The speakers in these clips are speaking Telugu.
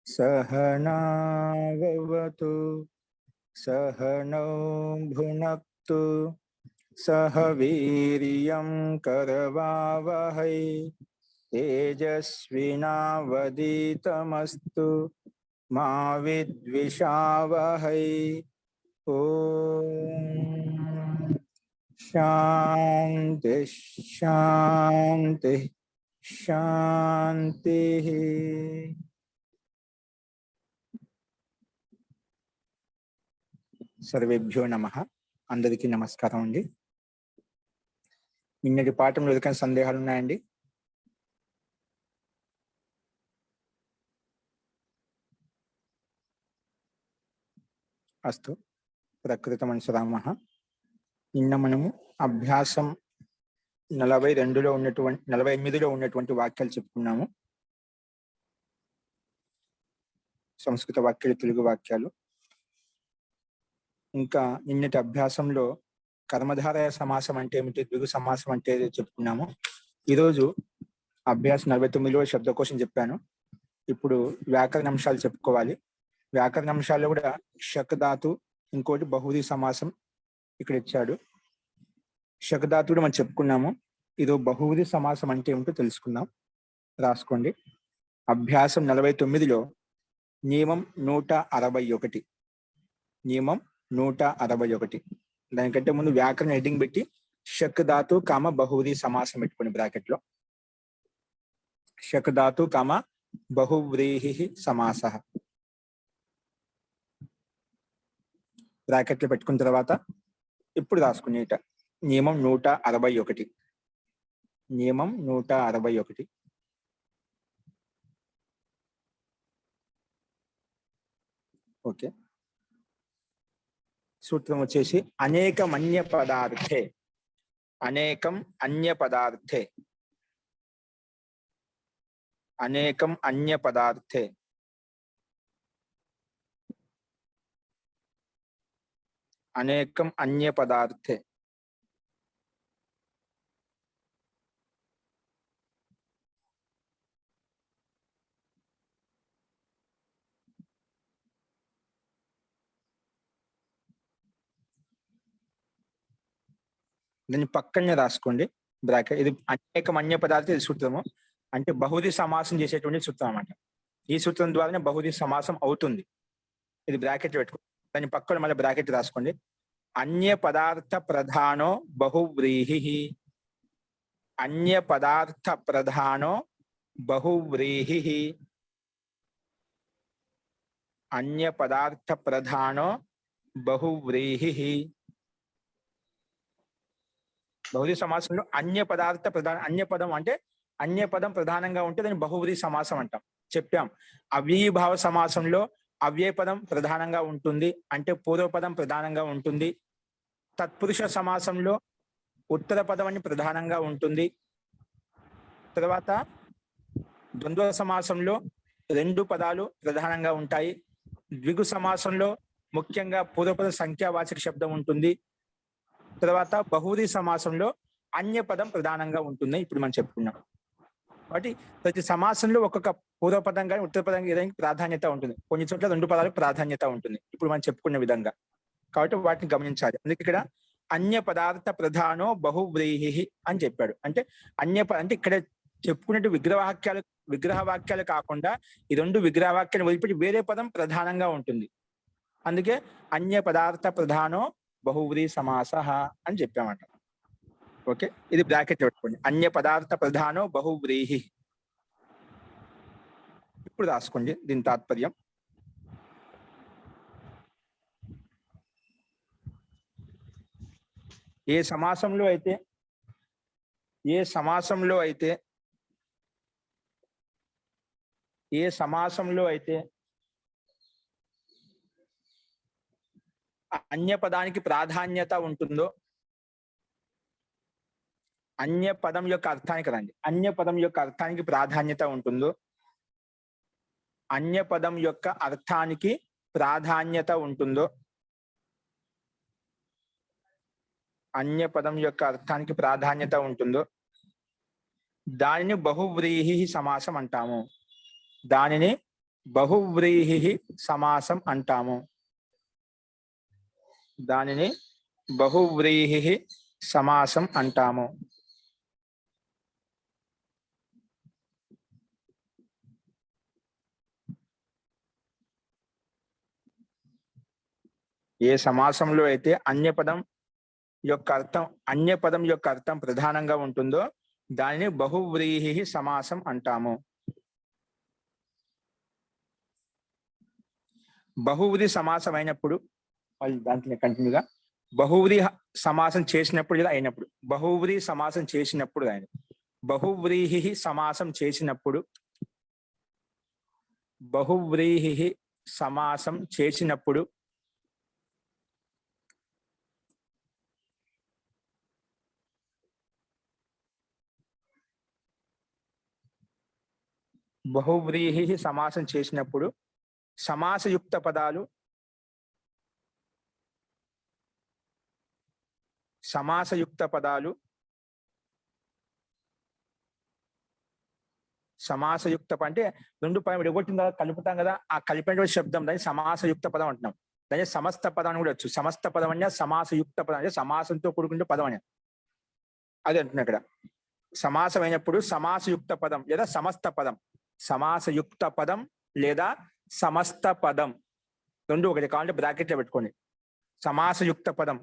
सहनावतु सहनौ भुनक्तु सह वीर्यं करवावहै तेजस्विनावधीतमस्तु मा विद्विषावहै। ओम शांति शांति शांति। सर्वेभ्यो नमः। అందరికీ నమస్కారం అండి। నిన్నటి పాఠంలో ఏదైనా సందేహాలు ఉన్నాయండి? అస్తు ప్రకృతమనుసరామః। నిన్న మనము అభ్యాసం 42లో ఉన్నటువంటి 48లో ఉన్నటువంటి వాక్యాలు చెప్పుకున్నాము। సంస్కృత వాక్యాలు, తెలుగు వాక్యాలు। ఇంకా నిన్నటి అభ్యాసంలో కర్మధారయ సమాసం అంటే ఏమిటి, ద్విగు సమాసం అంటే చెప్పుకున్నాము। ఈరోజు అభ్యాసం 49లో శబ్దకోశం చెప్పాను। ఇప్పుడు వ్యాకరణ అంశాలు చెప్పుకోవాలి। వ్యాకరణ అంశాల్లో కూడా శకధాతు, ఇంకోటి బహువ్రీహి సమాసం ఇక్కడ ఇచ్చాడు। శకధాతు కూడా మనం చెప్పుకున్నాము। ఈరోజు బహువ్రీహి సమాసం అంటే ఏమిటో తెలుసుకుందాం, రాసుకోండి। అభ్యాసం 49లో నియమం 161, నియమం 161। దానికంటే ముందు వ్యాకరణ హెడ్డింగ్ పెట్టి శకధాతు కామ బహువ్రీహి సమాసం పెట్టుకోండి బ్రాకెట్ లో। శకధాతు కామ బహువ్రీహి సమాసః బ్రాకెట్ లో పెట్టుకున్న తర్వాత ఇప్పుడు రాసుకునేట నియమం 161, నియమం 161। ఓకే, సూత్రం వచ్చేసి అనేకం అన్య పదార్థే, అనేకం అన్య పదార్థే, అనేకం అన్య పదార్థే, అనేకం అన్య పదార్థే। దీన్ని పక్కనే రాసుకోండి బ్రాకెట్। ఇది అనేకం అన్య పదార్థం, ఇది సూత్రము అంటే బహువ్రీహి సమాసం చేసేటువంటి సూత్రం అన్నమాట। ఈ సూత్రం ద్వారానే బహువ్రీహి సమాసం అవుతుంది। ఇది బ్రాకెట్ పెట్టుకో, దాని పక్కన మళ్ళీ బ్రాకెట్ రాసుకోండి। అన్య పదార్థ ప్రధానో బహువ్రీహి, అన్య పదార్థ ప్రధానో బహువ్రీహి, అన్య పదార్థ ప్రధానో బహువ్రీహి। బహువ్రీహి సమాసంలో అన్య పదార్థ ప్రధాన, అన్య పదం అంటే అన్య పదం ప్రధానంగా ఉంటే దాన్ని బహువ్రీహి సమాసం అంటాం, చెప్పాం। అవ్యయీభావ సమాసంలో అవ్యయ పదం ప్రధానంగా ఉంటుంది అంటే పూర్వపదం ప్రధానంగా ఉంటుంది। తత్పురుష సమాసంలో ఉత్తర పదం అని ప్రధానంగా ఉంటుంది। తర్వాత ద్వంద్వ సమాసంలో రెండు పదాలు ప్రధానంగా ఉంటాయి। ద్విగు సమాసంలో ముఖ్యంగా పూర్వపద సంఖ్యావాచక శబ్దం ఉంటుంది। తర్వాత బహువ్రీహి సమాసంలో అన్య పదం ప్రధానంగా ఉంటుంది, ఇప్పుడు మనం చెప్పుకున్నాం। కాబట్టి ప్రతి సమాసంలో ఒక్కొక్క పూర్వపదం కానీ ఉత్తర పదం ఏదైనా ప్రాధాన్యత ఉంటుంది, కొన్ని చోట్ల రెండు పదాలకు ప్రాధాన్యత ఉంటుంది, ఇప్పుడు మనం చెప్పుకున్న విధంగా। కాబట్టి వాటిని గమనించాలి। అందుకే ఇక్కడ అన్య పదార్థ ప్రధానో బహువ్రీహి అని చెప్పాడు। అంటే అంటే ఇక్కడ చెప్పుకున్నట్టు విగ్రహ వాక్యాలు కాకుండా ఈ రెండు విగ్రహ వాక్యాలు వదిలిపెట్టి వేరే పదం ప్రధానంగా ఉంటుంది, అందుకే అన్య పదార్థ ప్రధానో బహువ్రీహి సమాసః అని చెప్పామంట। ఓకే, ఇది బ్రాకెట్ పెట్టుకోండి, అన్య పదార్థ ప్రధానో బహువ్రీహి। ఇప్పుడు రాసుకోండి దీని తాత్పర్యం। ఏ సమాసంలో అయితే అన్య పదానికి ప్రాధాన్యత ఉంటుందో, అన్య పదం యొక్క అర్థానికి రండి, అన్య పదం యొక్క అర్థానికి ప్రాధాన్యత ఉంటుందో, అన్య పదం యొక్క అర్థానికి ప్రాధాన్యత ఉంటుందో, అన్య పదం యొక్క అర్థానికి ప్రాధాన్యత ఉంటుందో దానిని బహువ్రీహి సమాసం అంటాము. దానిని బహువ్రీహి సమాసం అంటాము. దానిని బహువ్రీహి సమాసం అంటాము. ఏ సమాసంలో అయితే అన్య పదం యొక్క అర్థం ప్రధానంగా ఉంటుందో దానిని బహువ్రీహి సమాసం అంటాము. బహువ్రీ సమాసం అయినప్పుడు దాంట్లో కంటిన్యూగా బహువ్రీ సమాసం చేసినప్పుడు లేదా అయినప్పుడు బహువ్రీ సమాసం చేసినప్పుడు ఆయన బహువ్రీహి సమాసం చేసినప్పుడు బహువ్రీహి సమాసం చేసినప్పుడు బహువ్రీహి సమాసం చేసినప్పుడు సమాసయుక్త పదాలు సమాసయుక్త అంటే రెండు పదం విడగొట్టిన కలుపుతాం కదా, ఆ కలిపినటువంటి శబ్దం దాన్ని సమాసయుక్త పదం అంటున్నాం. దాని సమస్త పదం అని కూడా వచ్చు. సమస్త పదం అంటే సమాసయుక్త పదం అంటే సమాసంతో కూడుకుంటే పదం అని అది అంటున్నా. ఇక్కడ సమాసం అయినప్పుడు సమాసయుక్త పదం లేదా సమస్త పదం, సమాసయుక్త పదం లేదా సమస్త పదం రెండు ఒకటి కావాలంటే బ్రాకెట్లో పెట్టుకోండి. సమాసయుక్త పదం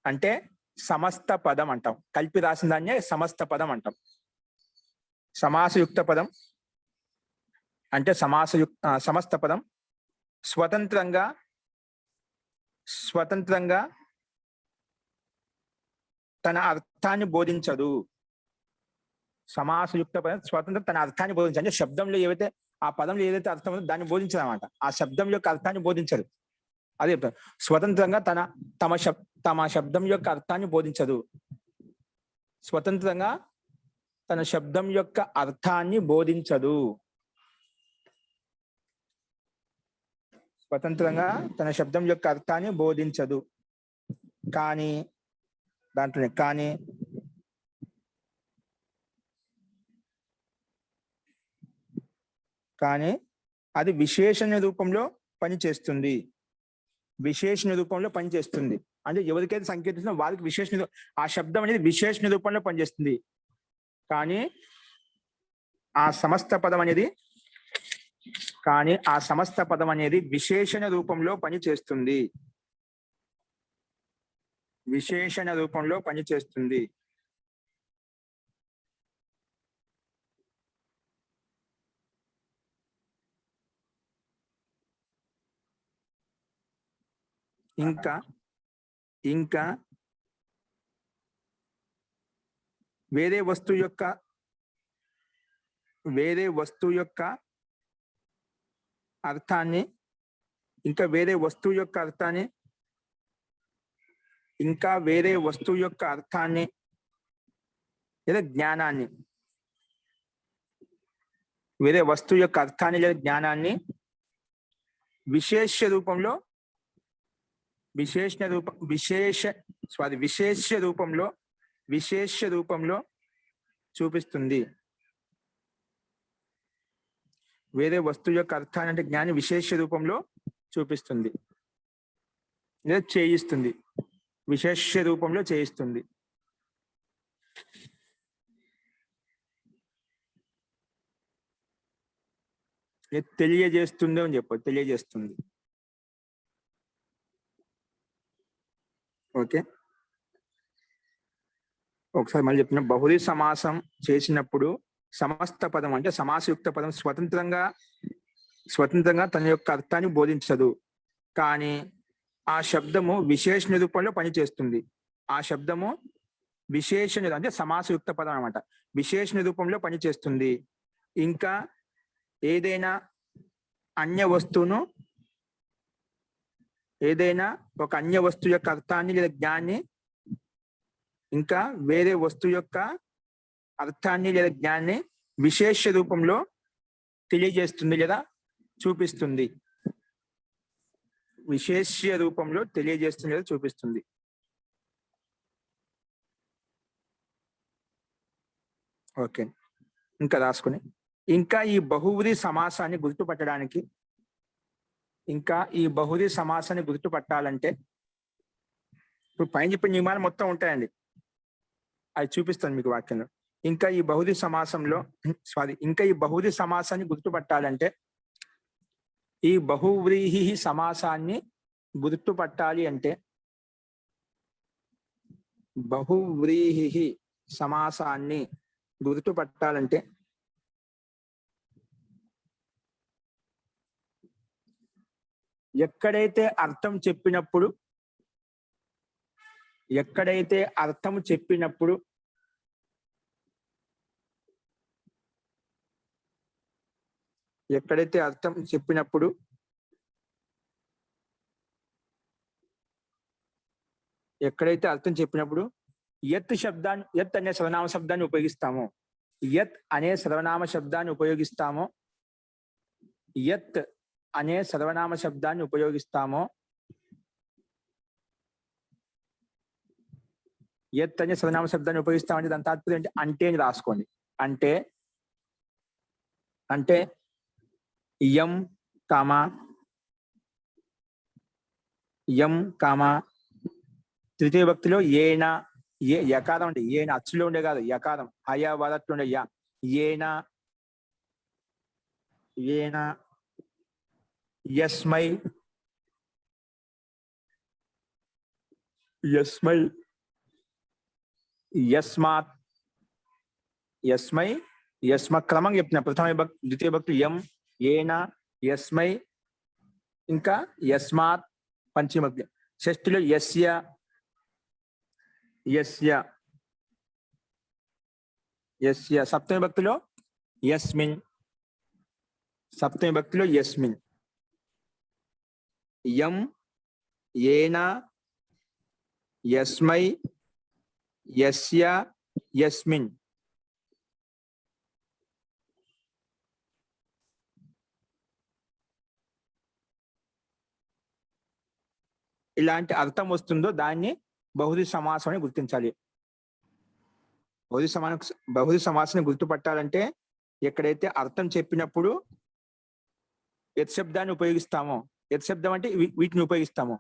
అంటే సమస్త పదం అంటాం. కలిపి రాసిన దాన్నే సమస్త పదం అంటాం. సమాసయుక్త పదం అంటే సమస్త పదం స్వతంత్రంగా తన అర్థాన్ని బోధించదు. సమాసయుక్త పదం స్వతంత్రం తన అర్థాన్ని బోధించదు అంటే శబ్దంలో ఏవైతే ఆ పదంలో ఏదైతే అర్థం ఉందో దాన్ని బోధించదు అనమాట. ఆ శబ్దం యొక్క అర్థాన్ని బోధించదు. అదే స్వతంత్రంగా తమ శబ్దం యొక్క అర్థాన్ని బోధించదు. స్వతంత్రంగా తన శబ్దం యొక్క అర్థాన్ని బోధించదు. స్వతంత్రంగా తన శబ్దం యొక్క అర్థాన్ని బోధించదు. కానీ దాంట్లోనే కానీ అది విశేషణ రూపంలో పనిచేస్తుంది. విశేషణ రూపంలో పనిచేస్తుంది అంటే ఎవరికైతే సంకేతిస్తుందో వారికి విశేషణ ఆ శబ్దం అనేది విశేషణ రూపంలో పనిచేస్తుంది. కానీ ఆ సమస్త పదం అనేది విశేషణ రూపంలో పనిచేస్తుంది. విశేషణ రూపంలో పనిచేస్తుంది. ఇంకా వేరే వస్తువు యొక్క అర్థాన్ని ఇంకా వేరే వస్తువు యొక్క అర్థాన్ని లేదా జ్ఞానాన్ని వేరే వస్తువు యొక్క అర్థాన్ని లేదా జ్ఞానాన్ని విశేష రూపంలో చూపిస్తుంది. వేరే వస్తువు యొక్క అర్థాన్ని అంటే జ్ఞాని విశేష రూపంలో చూపిస్తుంది లేదా చేయిస్తుంది. విశేష రూపంలో చేయిస్తుంది. తెలియజేస్తుంది అని చెప్పు. తెలియజేస్తుంది. ఓకే, ఒకసారి మళ్ళీ చెప్తున్నా. బహుళీ సమాసం చేసినప్పుడు సమస్త పదం అంటే సమాసయుక్త పదం స్వతంత్రంగా తన యొక్క అర్థాన్ని బోధించదు. కానీ ఆ శబ్దము విశేషణ రూపంలో పనిచేస్తుంది. ఆ శబ్దము విశేషణ అంటే సమాసయుక్త పదం అన్నమాట. విశేషణ రూపంలో పనిచేస్తుంది. ఇంకా ఏదైనా ఒక అన్య వస్తువు యొక్క అర్థాన్ని లేదా జ్ఞాన్ని ఇంకా వేరే వస్తువు యొక్క అర్థాన్ని లేదా జ్ఞాన్ని విశేష రూపంలో తెలియజేస్తుంది లేదా చూపిస్తుంది. విశేష రూపంలో తెలియజేస్తుంది లేదా చూపిస్తుంది. ఓకే, ఇంకా రాసుకుని ఇంకా ఈ బహువ్రీహి సమాసాన్ని గుర్తుపట్టడానికి గుర్తుపట్టాలంటే ఇప్పుడు పైన చెప్పిన నియమాలు మొత్తం ఉంటాయండి, అవి చూపిస్తాను మీకు వాక్యంలో. ఇంకా ఈ బహువ్రీహి సమాసాన్ని గుర్తుపట్టాలంటే ఈ బహువ్రీహి సమాసాన్ని గుర్తుపట్టాలి అంటే బహువ్రీహి సమాసాన్ని గుర్తుపట్టాలంటే ఎక్కడైతే అర్థం చెప్పినప్పుడు యత్ అనే సర్వనామ శబ్దాన్ని ఉపయోగిస్తామో యత్ అనే సర్వనామ శబ్దాన్ని ఉపయోగిస్తామో దాని తాత్పర్యం ఏంటి అంటే అని రాసుకోండి. అంటే యం కామా తృతీయ భక్తిలో ఏనా యకారం అంటే ఏనా అచ్చులో ఉండే కాదు, యకారం హయా వదట్లో ఉండే ఏనా యస్మై క్రమంగా చెప్తున్నా. ప్రథమ విభక్తి ద్వితీయ భక్తి యం ఏనా యస్మై, ఇంకా యస్మాత్ పంచమ భక్తి. షష్ఠిలో యస్య సప్తమి భక్తిలో యస్మిన్ యం ఏనా యస్మై యస్య యస్మిన్. ఇలాంటి అర్థం వస్తుందో దాన్ని బహువ్రీహి సమాసం అని గుర్తించాలి. బహువ్రీహి సమాసాన్ని గుర్తుపట్టాలంటే ఎక్కడైతే అర్థం చెప్పినప్పుడు యత్ శబ్దాన్ని ఉపయోగిస్తామో, యత్ శబ్దం అంటే వీటిని ఉపయోగిస్తామో,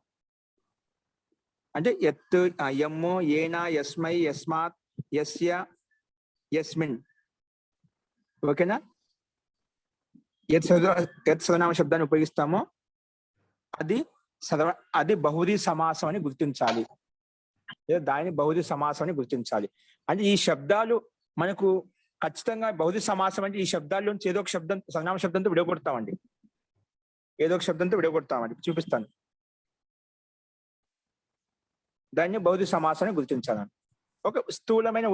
అంటే యత్ యమ్ము ఏనా యస్మై యస్మాత్ యస్య యస్మిన్. ఓకేనా? యత్ సర్వనామ శబ్దాన్ని ఉపయోగిస్తామో అది బహువ్రీహి సమాసం అని గుర్తించాలి, దాని బహువ్రీహి సమాసం అని గుర్తించాలి. అంటే ఈ శబ్దాలు మనకు ఖచ్చితంగా బహువ్రీహి సమాసం అంటే ఈ శబ్దాల్లోంచి ఏదో ఒక శబ్దం సర్వనామ శబ్దంతో విడగొడతామండి, చూపిస్తాను. దాన్ని బహువ్రీహి సమాసాన్ని గుర్తించాలని ఒక స్థూలమైన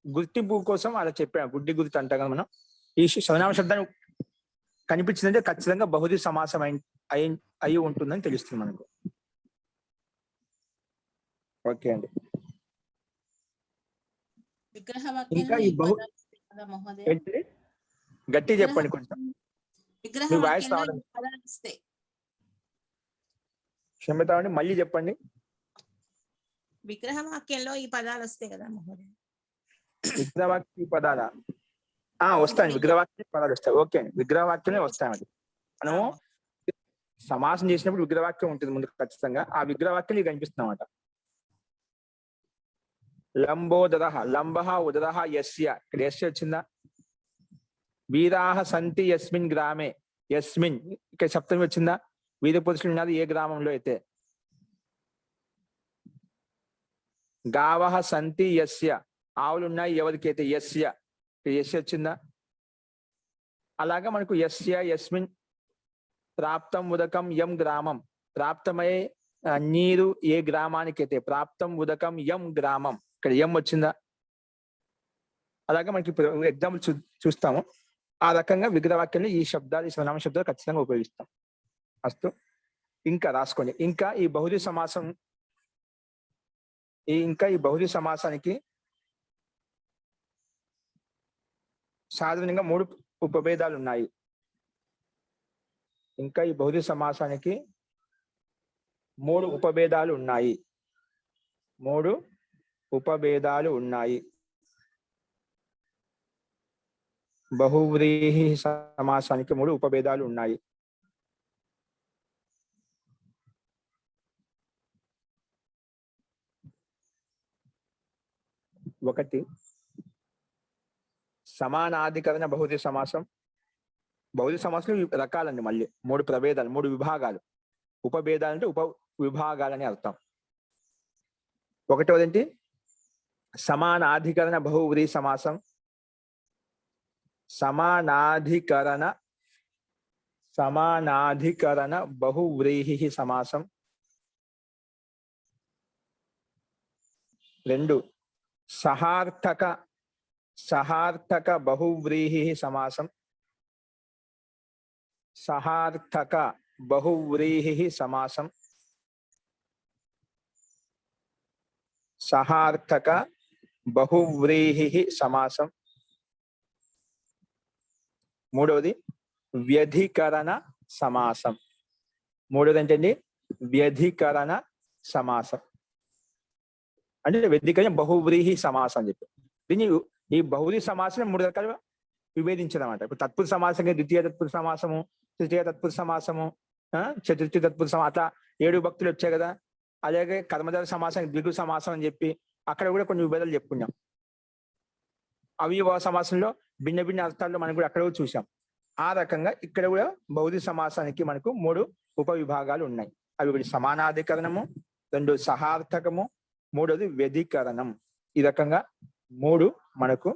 గుర్తింపు కోసం అలా చెప్పాను. గుడ్డి గుర్తు అంటాం కదా మనం. ఈ సర్వనామ శబ్దాన్ని కనిపించిందంటే ఖచ్చితంగా బహువ్రీహి సమాసం అయి ఉంటుందని తెలుస్తుంది మనకు. ఓకే అండి. ఇంకా ఈ గట్టి చెప్పండి కొంచెం, వాయిస్ రావడం. క్షమత అండి, మళ్ళీ చెప్పండి. విగ్రహ వాక్యంలో ఈ పదాలు వస్తాయి కదా మహోదయ. విగ్రహవాక్య పదాలా? వస్తాయి, విగ్రహవాక్య పదాలు వస్తాయి. ఓకే అండి, విగ్రహవాక్యమే వస్తాయండి. మనము సమాసం చేసినప్పుడు విగ్రహవాక్యం ఉంటుంది ముందు ఖచ్చితంగా. ఆ విగ్రహవాక్యం నీకు కనిపిస్తుందన్నమాట. లంబోదరః, లంబః ఉదరః యస్య, ఇక్కడ యస్య వచ్చిందా? వీరాః సంతి యస్మిన్ గ్రామే, యస్మిన్ ఇక్కడ సప్తమి వచ్చిందా? వీర పురుషులు ఉన్నది ఏ గ్రామంలో అయితే. గావః సంతి యస్య, ఆవులు ఉన్నాయి ఎవరికైతే, యస్య ఇక్కడ యస్య వచ్చిందా? అలాగా మనకు యస్య యస్మిన్ ప్రాప్తం ఉదకం యం గ్రామం, ప్రాప్తమయ్యే నీరు ఏ గ్రామానికి అయితే, ప్రాప్తం ఉదకం యం గ్రామం, ఇక్కడ యం వచ్చిందా? అలాగే మనకి ఎగ్జాంపుల్ చూస్తాము. ఆ రకంగా విగ్రహవాక్యంలో ఈ శబ్దాలు, ఈ సర్వనామ శబ్దాలు ఖచ్చితంగా ఉపయోగిస్తాం. అస్తు, ఇంకా రాసుకోండి. ఇంకా ఈ బహువ్రీహి సమాసానికి సాధారణంగా 3 ఉపభేదాలు ఉన్నాయి. ఇంకా ఈ బహువ్రీహి సమాసానికి 3 ఉపభేదాలు ఉన్నాయి. బహువ్రీహి సమాసానికి 3 ఉపభేదాలు ఉన్నాయి. ఒకటి సమానాధికరణ బహువ్రీహి సమాసం. బహువ్రీహి సమాసం రకాలండి, మళ్ళీ 3 ప్రభేదాలు, 3 విభాగాలు. ఉపభేదాలు అంటే ఉప విభాగాలని అర్థం. ఒకటోదేంటి? సమానాధికరణ బహువ్రీహి సమాసం. సమానాధికరణ బహువ్రీహి సమాసం. 2 సహార్థక బహువ్రీహి సమాసం. సహార్థక బహువ్రీహి సమాసం. సహార్థక బహువ్రీహి సమాసం. మూడవది వ్యధికరణ సమాసం. మూడవది ఏంటండి? వ్యధికరణ సమాసం. అంటే వ్యధికరణ బహువ్రీహి సమాసం అని చెప్పి దీన్ని ఈ బహువ్రీహి సమాసం 3 రకాలుగా విభేదించడం అన్నమాట. ఇప్పుడు తత్పురుష సమాసం, ద్వితీయ తత్పురుష సమాసము, తృతీయ తత్పురుష సమాసము, చతుర్థి తత్పురుష సమాసం, అట్లా 7 భక్తులు వచ్చాయి కదా. అలాగే కర్మధార సమాసం, ద్విగు సమాసం అని చెప్పి అక్కడ కూడా కొన్ని విభేదాలు చెప్పుకున్నాం. అవిభావ సమాసంలో భిన్న భిన్న అర్థాల్లో మనం కూడా అక్కడ కూడా చూసాం. ఆ రకంగా ఇక్కడ కూడా బహువ్రీహి సమాసానికి మనకు 3 ఉపవిభాగాలు ఉన్నాయి. అవి ఒకటి సమానాధికరణము, 2 సహార్థకము, 3వది వ్యధికరణం. ఈ రకంగా 3 మనకు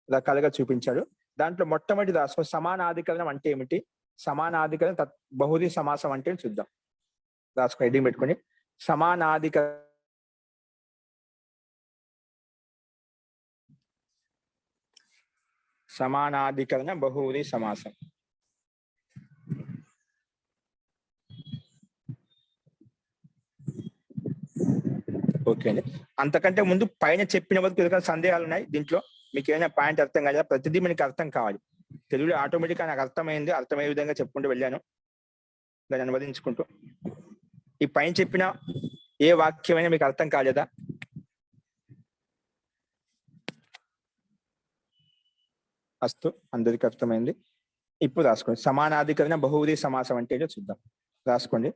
రకాలుగా చూపించాడు. దాంట్లో మొట్టమొదటి రాసుకో సమానాధికరణం అంటే ఏమిటి, సమానాధికరణం బహువ్రీహి సమాసం అంటే చూద్దాం. రాసుకో, హెడ్డింగ్ పెట్టుకొని సమానాధికరణ బహువ్రీహి సమాసం. ఓకే అండి. అంతకంటే ముందు పైన చెప్పిన వరకు సందేహాలు ఉన్నాయి దీంట్లో. మీకు ఏమైనా పాయింట్ అర్థం కాదా? ప్రతిదీ మనకి అర్థం కావాలి. తెలుగులో ఆటోమేటిక్గా నాకు అర్థమైంది, అర్థమయ్యే విధంగా చెప్పుకుంటూ వెళ్ళాను, దాన్ని అనువదించుకుంటూ. ఈ పైన చెప్పిన ఏ వాక్యమైనా మీకు అర్థం కాలేదా? అస్తు, అందరికి అర్థమైంది. ఇప్పుడు రాసుకోండి. సమానాధికరణ బహువ్రీహి సమాసం అంటే ఏంటో చూద్దాం. రాసుకోండి.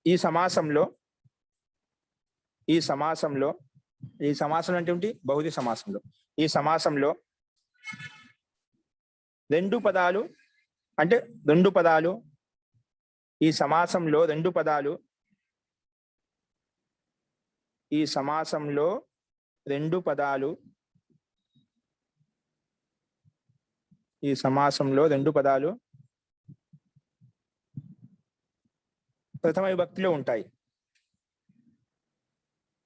ఈ సమాసంలో అంటే ఏంటి? బహువ్రీహి సమాసంలో ఈ సమాసంలో 2 పదాలు అంటే 2 పదాలు, ఈ సమాసంలో 2 పదాలు, ఈ సమాసంలో 2 పదాలు, ఈ సమాసంలో 2 పదాలు ప్రథమ విభక్తిలో ఉంటాయి.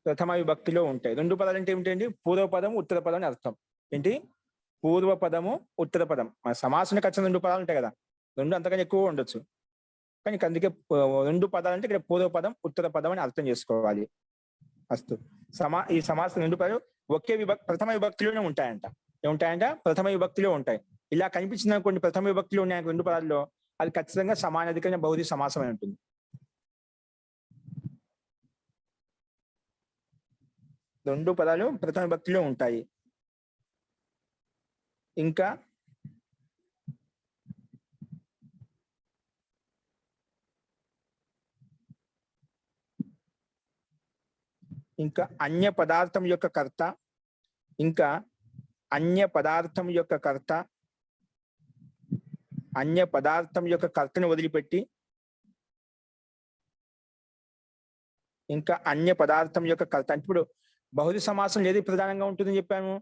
2 పదాలు అంటే ఏమిటండి? పూర్వపదము, ఉత్తర పదం అని అర్థం. ఏంటి? పూర్వపదము, ఉత్తర పదం. మన సమాసానికి వచ్చిన 2 పదాలు ఉంటాయి కదా, 2 అంతకన్నా ఎక్కువ ఉండొచ్చు, కానీ అందుకే 2 పదాలు అంటే ఇక్కడ పూర్వపదం, ఉత్తర పదం అని అర్థం చేసుకోవాలి. అస్తు. ఈ సమాసం 2 పదాలు ఒకే ప్రథమ విభక్తిలోనే ఉంటాయంట. ఏముంటాయంట? ప్రథమ విభక్తిలో ఉంటాయి. ఇలా కనిపించిన కొన్ని ప్రథమ విభక్తిలో ఉన్నాయి 2 పదాల్లో, అది ఖచ్చితంగా సమానాధికరణ బహువ్రీహి సమాసం అని ఉంటుంది. రెండు పదాలు ప్రథమ విభక్తిలో ఉంటాయి. ఇంకా అన్య పదార్థం యొక్క కర్త, అన్య పదార్థం యొక్క కర్తను వదిలిపెట్టి, అన్య పదార్థం యొక్క కర్త అంటే ఇప్పుడు బహువ్రీహి సమాసం ఏది ప్రధానంగా ఉంటుందని చెప్పాను?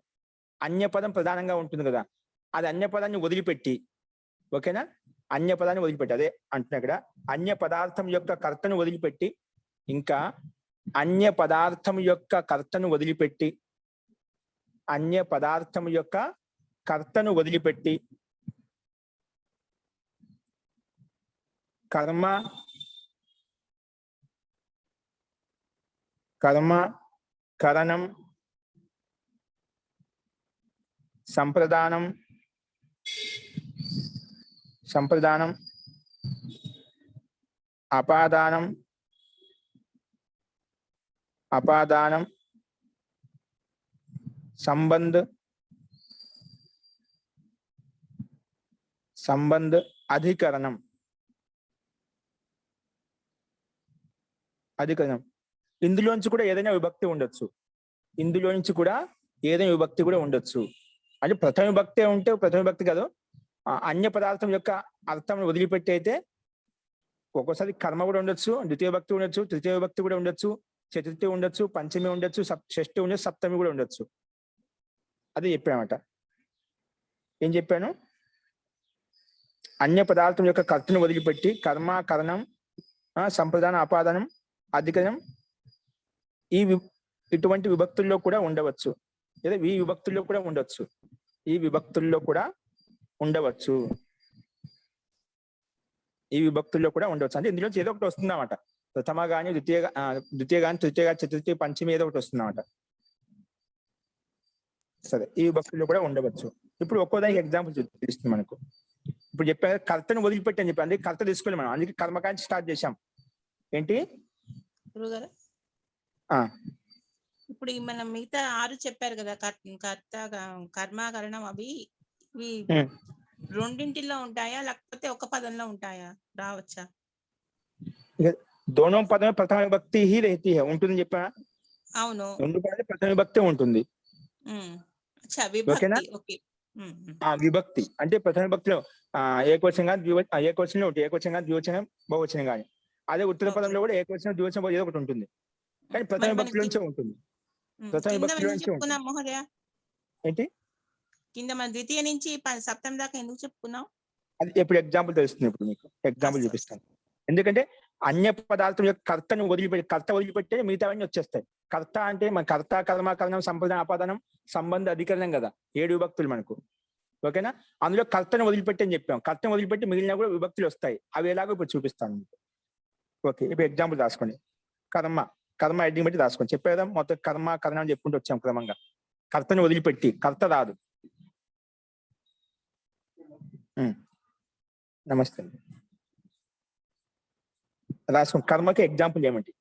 అన్య పదం ప్రధానంగా ఉంటుంది కదా, అది అన్య పదాన్ని వదిలిపెట్టి, ఓకేనా? అన్య పదాన్ని వదిలిపెట్టి, అదే అంటున్నా ఇక్కడ. అన్య పదార్థం యొక్క కర్తను వదిలిపెట్టి, అన్య పదార్థం యొక్క కర్తను వదిలిపెట్టి, అన్య పదార్థం యొక్క కర్తను వదిలిపెట్టి కర్మ, కరణం, సంప్రదానం, అపాదానం, అపాదానం సంబంధ అధికరణం ఇందులోంచి కూడా ఏదైనా విభక్తి ఉండొచ్చు. అంటే ప్రథమ విభక్తి ఉంటే ప్రథమ విభక్తి కాదు, అన్య పదార్థం యొక్క అర్థం వదిలిపెట్టి అయితే ఒక్కోసారి కర్మ కూడా ఉండొచ్చు, ద్వితీయ విభక్తి ఉండొచ్చు, తృతీయ విభక్తి కూడా ఉండొచ్చు, చతుర్థి ఉండొచ్చు, పంచమి ఉండొచ్చు, షష్ఠి ఉండొచ్చు, సప్తమి కూడా ఉండొచ్చు. అది చెప్పానమాట. ఏం చెప్పాను? అన్య పదార్థం యొక్క కర్తను వదిలిపెట్టి కర్మ, కరణం, సంప్రదానం, అపాదానం, అధికరణం ఇటువంటి విభక్తుల్లో కూడా ఉండవచ్చు, లేదా ఈ విభక్తుల్లో కూడా ఉండొచ్చు, అంటే ఇందులో ఏదో ఒకటి వస్తుందన్నమాట. ప్రథమ గాని, ద్వితీయ గాని, తృతీయ గాని, చతుర్థి, పంచమి ఏదో ఒకటి వస్తుందన్నమాట. సరే, ఈ విభక్తుల్లో కూడా ఉండవచ్చు. ఇప్పుడు ఒక్కోదానికి ఎగ్జాంపుల్ తెలుస్తుంది మనకు. ఇప్పుడు చెప్పాను కర్తను వదిలిపెట్టి అని చెప్పి, అందుకే కర్త తీసుకోవాలి మనం, అందుకే కర్మకాంచి స్టార్ట్ చేశాం. ఏంటి గురుగారు? ఇప్పుడు మనం మిగతా 6 చెప్పారు కదా, కర్త, కర్మ, కరణం, అవి రెండింటిలో ఉంటాయా లేకపోతే ఒక పదంలో ఉంటాయా, రావచ్చా? దోనో పదమే ప్రథమ విభక్తి హీ रहती है ఉంటుంది చెప్పా. అవును, రెండు పదాలు ప్రథమ విభక్తి ఉంటుంది. విభక్తి అంటే ప్రథమ విభక్తిలో ఏకవచనం కానీ ఏకవచనంలో ఉంటుంది, ఏకవచనం కానీ ద్వివచనం, బహువచనం కానీ. అదే ఉత్తర పదంలో కూడా ఏకవచనం, ద్వివచనం ఏదో ఒకటి ఉంటుంది, కానీ ప్రథమ విభక్తిలోంచే ఉంటుంది. ఏంటి కింద మన ద్వితీయ నుంచి సప్తమి దాకా ఎందుకు చెప్పుకున్నాం? అది ఎప్పుడు ఎగ్జాంపుల్ తెలుస్తుంది. ఇప్పుడు మీకు ఎగ్జాంపుల్ చూపిస్తాను. ఎందుకంటే అన్య పదార్థం యొక్క కర్తను వదిలిపెట్టే మిగతావన్నీ వచ్చేస్తాయి. కర్త అంటే మన కర్త, కర్మ, కరణం, సంప్రదానం, అపాదానం, సంబంధ అధికరణం కదా, 7 విభక్తులు మనకు. ఓకేనా? అందులో కర్తను వదిలిపెట్టి అని చెప్పాం. కర్తను వదిలిపెట్టి మిగిలిన కూడా విభక్తులు వస్తాయి. అవి ఎలాగో ఇప్పుడు చూపిస్తాను మీకు. ఓకే, ఇప్పుడు ఎగ్జాంపుల్ రాసుకోండి. కర్మ హెడ్డింగ్ బట్టి రాసుకోండి. చెప్పేదా మొత్తం కర్మ, కరణం చెప్పుకుంటూ వచ్చాం క్రమంగా. కర్తను వదిలిపెట్టి, కర్త రాదు. నమస్తే అండి. రాసుకోండి. కర్మకి ఎగ్జాంపుల్ ఏమిటి?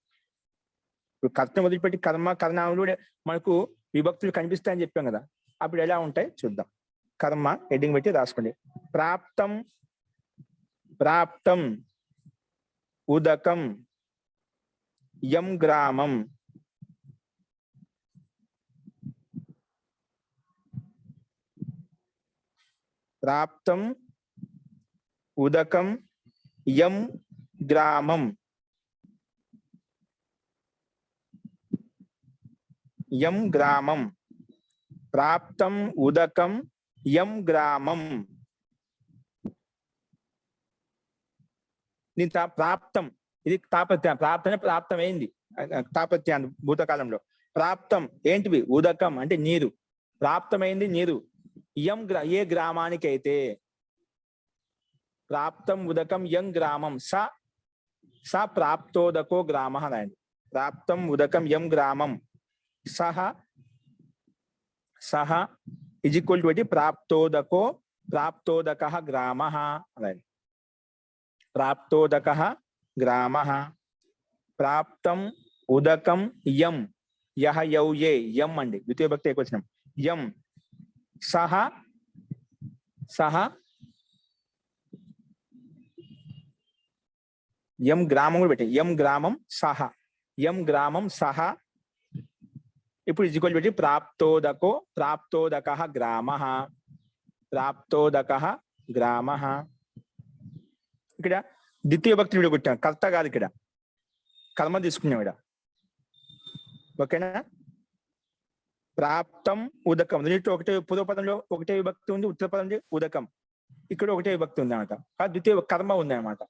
ఇప్పుడు కర్తను వదిలిపెట్టి కర్మ, కరణాలు మనకు విభక్తులు కనిపిస్తాయని చెప్పాం కదా, అప్పుడు ఎలా ఉంటాయి చూద్దాం. కర్మ హెడ్డింగ్ పెట్టి రాసుకోండి. ప్రాప్తం ఉదకం యం గ్రామం. ప్రాప్తం ఉదకం యం గ్రామం. యం గ్రామం. ప్రాప్తం ఉదకం యం గ్రామం. ప్రాప్తం, ఇది తాపత్యం. ప్రాప్తమైంది తాపత్యాన్ని భూతకాలంలో. ప్రాప్తం ఏంటివి? ఉదకం అంటే నీరు. ప్రాప్తమైంది నీరు. ఏ గ్రామానికి అయితే. ప్రాప్తం ఉదకం యం గ్రామం. స ప్రాప్తోదకో గ్రామ రాయండి. ప్రాప్తం ఉదకం యం గ్రామం. సహ ఇజ్ ఈక్వల్ టు ప్రాప్తోదక గ్రామ రాయండి. ప్రాప్తోదక గ్రామ. ప్రాప్తం ఉదకం యం. యహ యౌ ఏ యం అండి, ద్వితీయ భక్తి ఏకవచనం. యం. సహ యం గ్రామం కూడా పెట్టి యం గ్రామం సహ. యం గ్రామం సహ. ఇప్పుడు ఇజ్జుకోలు పెట్టి ప్రాప్తోదక గ్రామ. ప్రాప్తోదక గ్రామ. ఇక్కడ ద్వితీయ భక్తి వీడు కొట్టాం, కర్త కాదు, ఇక్కడ కర్మ తీసుకున్నాం ఇక్కడ. ఓకేనా? ప్రాప్తం ఉదకం. ఒకటే పూర్వపదంలో ఒకటే విభక్తి ఉంది, ఉత్తర పదంలో ఉదకం. ఇక్కడ ఒకటే విభక్తి ఉంది అనమాట, ద్వితీయ కర్మ ఉంది అనమాట.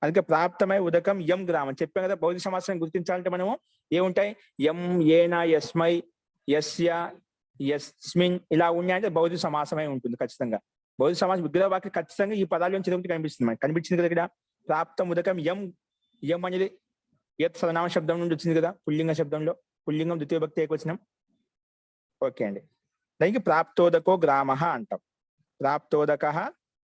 అందుకే ప్రాప్తమై ఉదకం యం గ్రామం చెప్పాం కదా. భౌతిక సమాసాన్ని గుర్తించాలంటే మనము ఏముంటాయి? యం, ఏన, యస్మై, యస్య, యస్మిన్ ఇలా ఉన్నాయంటే భౌతిక సమాసమై ఉంటుంది ఖచ్చితంగా. భౌతిక సమాసం విగ్రహవాక్యం ఖచ్చితంగా ఈ పదాల నుంచి చదివితే కనిపిస్తుంది మనకి. కనిపించింది కదా ఇక్కడ. ప్రాప్తం ఉదకం యం. యం అనేది సర్వనామ శబ్దం నుండి వచ్చింది కదా, పుల్లింగ శబ్దంలో. పుల్లింగం ద్వితీయ భక్తి ఏకవచనం. ఓకే అండి. దానికి ప్రాప్తోదకో గ్రామ అంటాం. ప్రాప్తోదక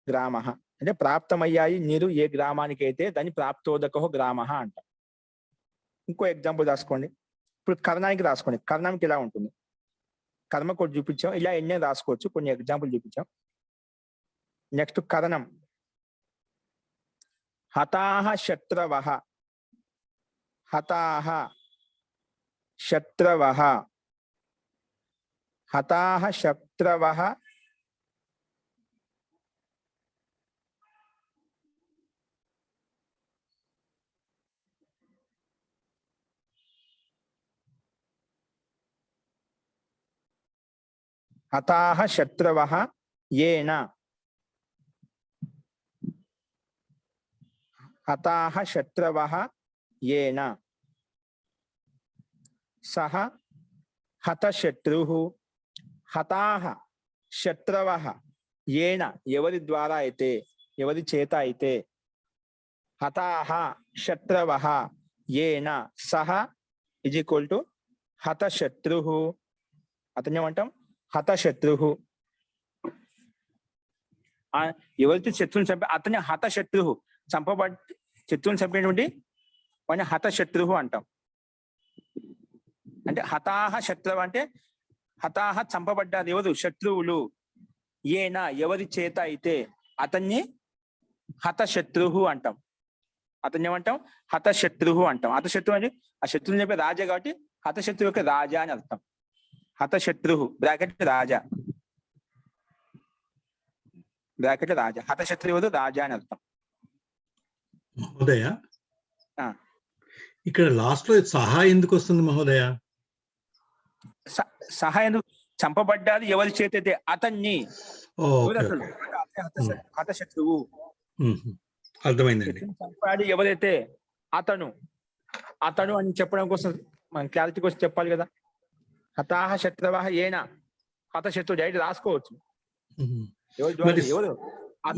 గ్రామ అంటే ప్రాప్తమయ్యాయి నీరు ఏ గ్రామానికి అయితే దాన్ని ప్రాప్తోదకో గ్రామ అంటాం. ఇంకో ఎగ్జాంపుల్ రాసుకోండి. ఇప్పుడు కర్ణానికి రాసుకోండి. కర్ణానికి ఎలా ఉంటుంది? కర్మ కూడా చూపించాం, ఇలా ఎన్నో రాసుకోవచ్చు. కొన్ని ఎగ్జాంపుల్ చూపించాం. నెక్స్ట్ కరణం. హతాహ శత్రవః, హతాహ శత్రవః, హతాహ శత్రవః, హతాహ శత్రవః ఏన, హతాహ శత్రవః ఏన, సహ హతశత్రుః, హతాహ శత్రవః ఏన ఎవరి ద్వారా అయితే, ఎవరి చేత అయితే, హతాహ శత్రవః ఏన సహ ఇజ్ ఈక్వల్ టు హతశత్రుః. అతన్ని ఏమంటాం? హతశత్రుః. ఎవరైతే శత్రువుని చంపి అతని హతశత్రువు, శత్రువుని చంపినటువంటి వాడిని హతశత్రువు అంటాం. అంటే హతాహ శత్రువు అంటే హతాహ చంపబడ్డారు ఎవరు? శత్రువులు. ఏనా ఎవరి చేత అయితే అతన్ని హతశత్రువు అంటాం. అతన్ని ఏమంటాం? హతశత్రువు అంటాం. హతశత్రువు అంటే ఆ శత్రువుని చెప్పే రాజా కాబట్టి హతశత్రువు యొక్క రాజా అని అర్థం. హతశత్రువు బ్రాకెట్ రాజా, బ్రాకెట్ రాజా. హతశత్రువు రాజా అని అర్థం. మహోదయ, ఇక్కడ లాస్ట్ లో సహా ఎందుకు వస్తుంది మహోదయ? సహాయం చంపబడ్డారు ఎవరి చేత అయితే అతన్ని. హతశత్రువు అర్థమైందండి. చంపాడు ఎవరైతే అతను, అతను అని చెప్పడం కోసం మనం క్లారిటీ కోసం చెప్పాలి కదా. హతాహ శత్రవః ఏన, హతశత్రువు డైరెక్ట్ రాసుకోవచ్చు.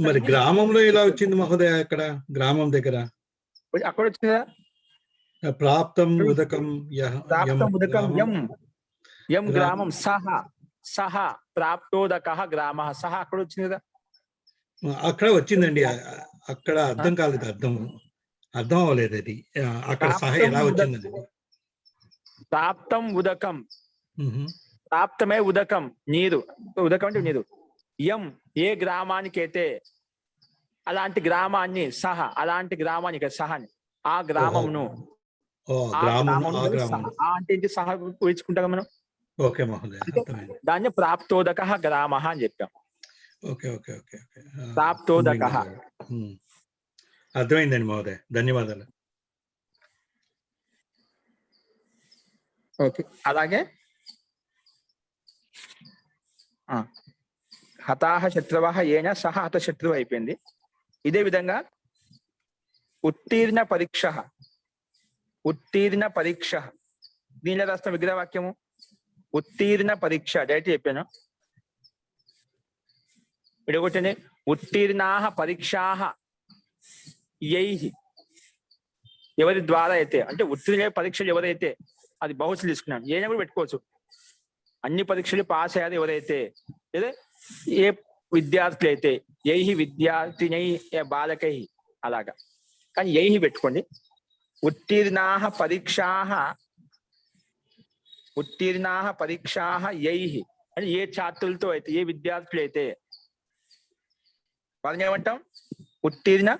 మరి గ్రామంలో ఎలా వచ్చింది మహోదయ? అక్కడ గ్రామం దగ్గర అక్కడ వచ్చిందా? ప్రాప్తం ఉదకం ప్రాప్తం ఉదకం యం, యం గ్రామం. సహ, సహ ప్రాప్తోదకః గ్రామః. సహ అక్కడ వచ్చింది కదా. అక్కడ వచ్చిందండి. అక్కడ అర్థం కాలేదు, అర్థం అవ్వలేదు అది. అక్కడ సహ ఎలా వచ్చిందండి? ప్రాప్తం ఉదకం, ప్రాప్తమే ఉదకం నీరు. ఉదకం అంటే నీరు. యం ఏ గ్రామానికైతే, అలాంటి గ్రామాన్ని సహ, అలాంటి గ్రామానికి సహని, ఆ గ్రామమును, అంటే సహ ఊహించుకుంటాం మనం. ఓకే మహోదయ, దాన్ని ప్రాప్తోదకః గ్రామః అని చెప్పాం. ఓకే ఓకే ఓకే ఓకే, ప్రాప్తోదకః. అర్థమైందండి మహోదయ, ధన్యవాదాలు. ఓకే, అలాగే హతాహ శత్రువః ఏన సహ హతశత్రువు అయిపోయింది. ఇదే విధంగా ఉత్తీర్ణ పరీక్ష, ఉత్తీర్ణ పరీక్ష. దీనిలో రాష్ట్ర విగ్రహవాక్యము ఉత్తీర్ణ పరీక్ష డైరెక్ట్ చెప్పాను. ఇడగొట్టండి. ఉత్తీర్ణాః పరీక్షాః యైః ఎవరి ద్వారా అయితే, అంటే ఉత్తీర్ణ పరీక్షలు ఎవరైతే, అది బహుశా తీసుకున్నాను. ఏదైనా కూడా పెట్టుకోవచ్చు. అన్ని పరీక్షలు పాస్ అయ్యారు ఎవరైతే, లేదా ఏ విద్యార్థులు అయితే, యైః విద్యార్థినై బాలకై, అలాగా. కానీ యైః పెట్టుకోండి. ఉత్తీర్ణాః పరీక్షాః, ఉత్తీర్ణాః పరీక్షాః యైః అంటే ఏ ఛాత్రులతో అయితే, ఏ విద్యార్థులు అయితే వాళ్ళని ఏమంటాం? ఉత్తీర్ణ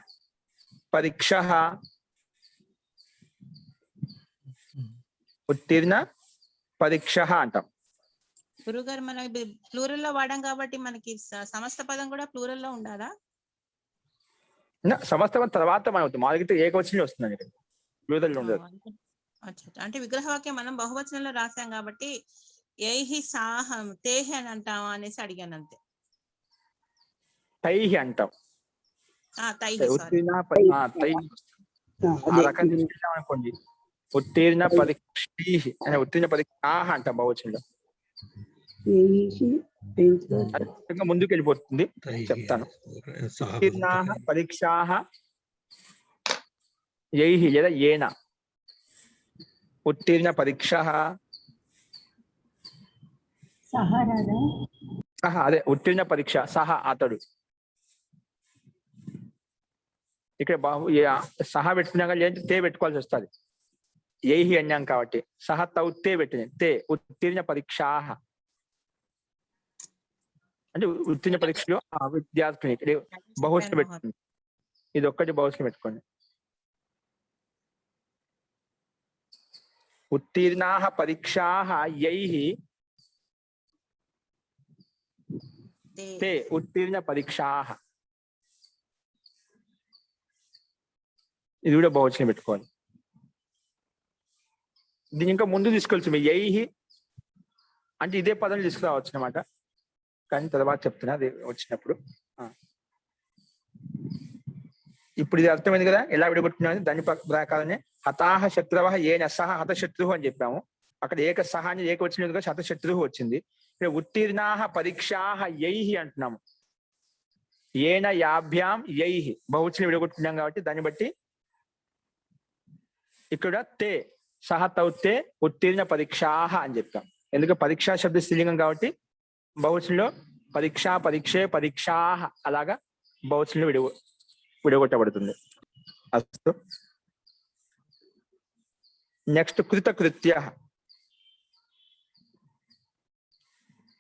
పరీక్ష, ఉత్తీర్ణ పరీక్ష అంటాం. గురుగారు మనం ప్లూరల్ లో వాడాం కాబట్టి మనకి సమస్త పదం కూడా ప్లూరల్ లో ఉండాలా? సమస్త పదం తర్వాత మనం మాదిరితే ఏకవచనం వస్తుందండి, ప్లూరల్ లో ఉండదు. అంటే విగ్రహవాక్యం మనం బహువచనంలో రాసాం కాబట్టి యైః సాహం తేహి అని అంటాం అనేసి అడిగాను అంతే. తైహి అంటాం. అనుకోండి. ఉత్తీర్ణ పరీక్ష అనే ఉత్తీర్ణ పరీక్ష అంటాం బహువచనంలో. ముందుకు వెళ్ళిపోతుంది, చెప్తాను. ఉత్తీర్ణాః పరీక్షాః యైః లేదా ఏన, ఉత్తీర్ణ పరీక్షః సహ, అదే ఉత్తీర్ణ పరీక్ష సహ అతడు. ఇక్కడ సహా పెట్టుకున్నాక లేదంటే తే పెట్టుకోవాల్సి వస్తుంది. యైహి అన్యాం కాబట్టి సహ తౌ తే పెట్టింది. తే ఉత్తీర్ణ పరీక్షాహ అంటే ఉత్తీర్ణ పరీక్షలో ఆ విద్యార్థిని ఇక్కడ బహువచనం పెట్టుకోండి. ఇది ఒక్కటి బహువచనం పెట్టుకోండి. ఉత్తీర్ణాః పరీక్షాః యైః తే ఉత్తీర్ణ పరీక్షాః. ఇది కూడా బహువచనం పెట్టుకోవాలి. దీని ఇంకా ముందు తీసుకెళ్ళచ్చు మీ యైః అంటే ఇదే పదం తీసుకురావచ్చు అనమాట. కానీ తర్వాత చెప్తున్నా అది వచ్చినప్పుడు. ఇప్పుడు ఇది అర్థమైంది కదా ఎలా విడగొట్టుకున్నది. దాని ప్రకారమే హతాహ శత్రువః ఏన సహ హతశత్రువు అని చెప్పాము. అక్కడ ఏక సహ అని ఏక వచ్చినది కదా హతశత్రువు వచ్చింది. ఇక్కడ ఉత్తీర్ణాః పరీక్షాః యైః అంటున్నాము. ఏన యాభ్యాం యైః బహువచనం విడగొట్టుకున్నాం కాబట్టి దాన్ని బట్టి ఇక్కడ తే సహ తౌ తే ఉత్తీర్ణ పరీక్షాః అని చెప్తాం. ఎందుకంటే పరీక్షా శబ్ద స్త్రీలింగం కాబట్టి బహువచనంలో పరీక్ష పరీక్షే పరీక్షాః అలాగా బహువచనంలో విడగొట్టబడుతుంది. అస్తు నెక్స్ట్ కృతకృత్యః.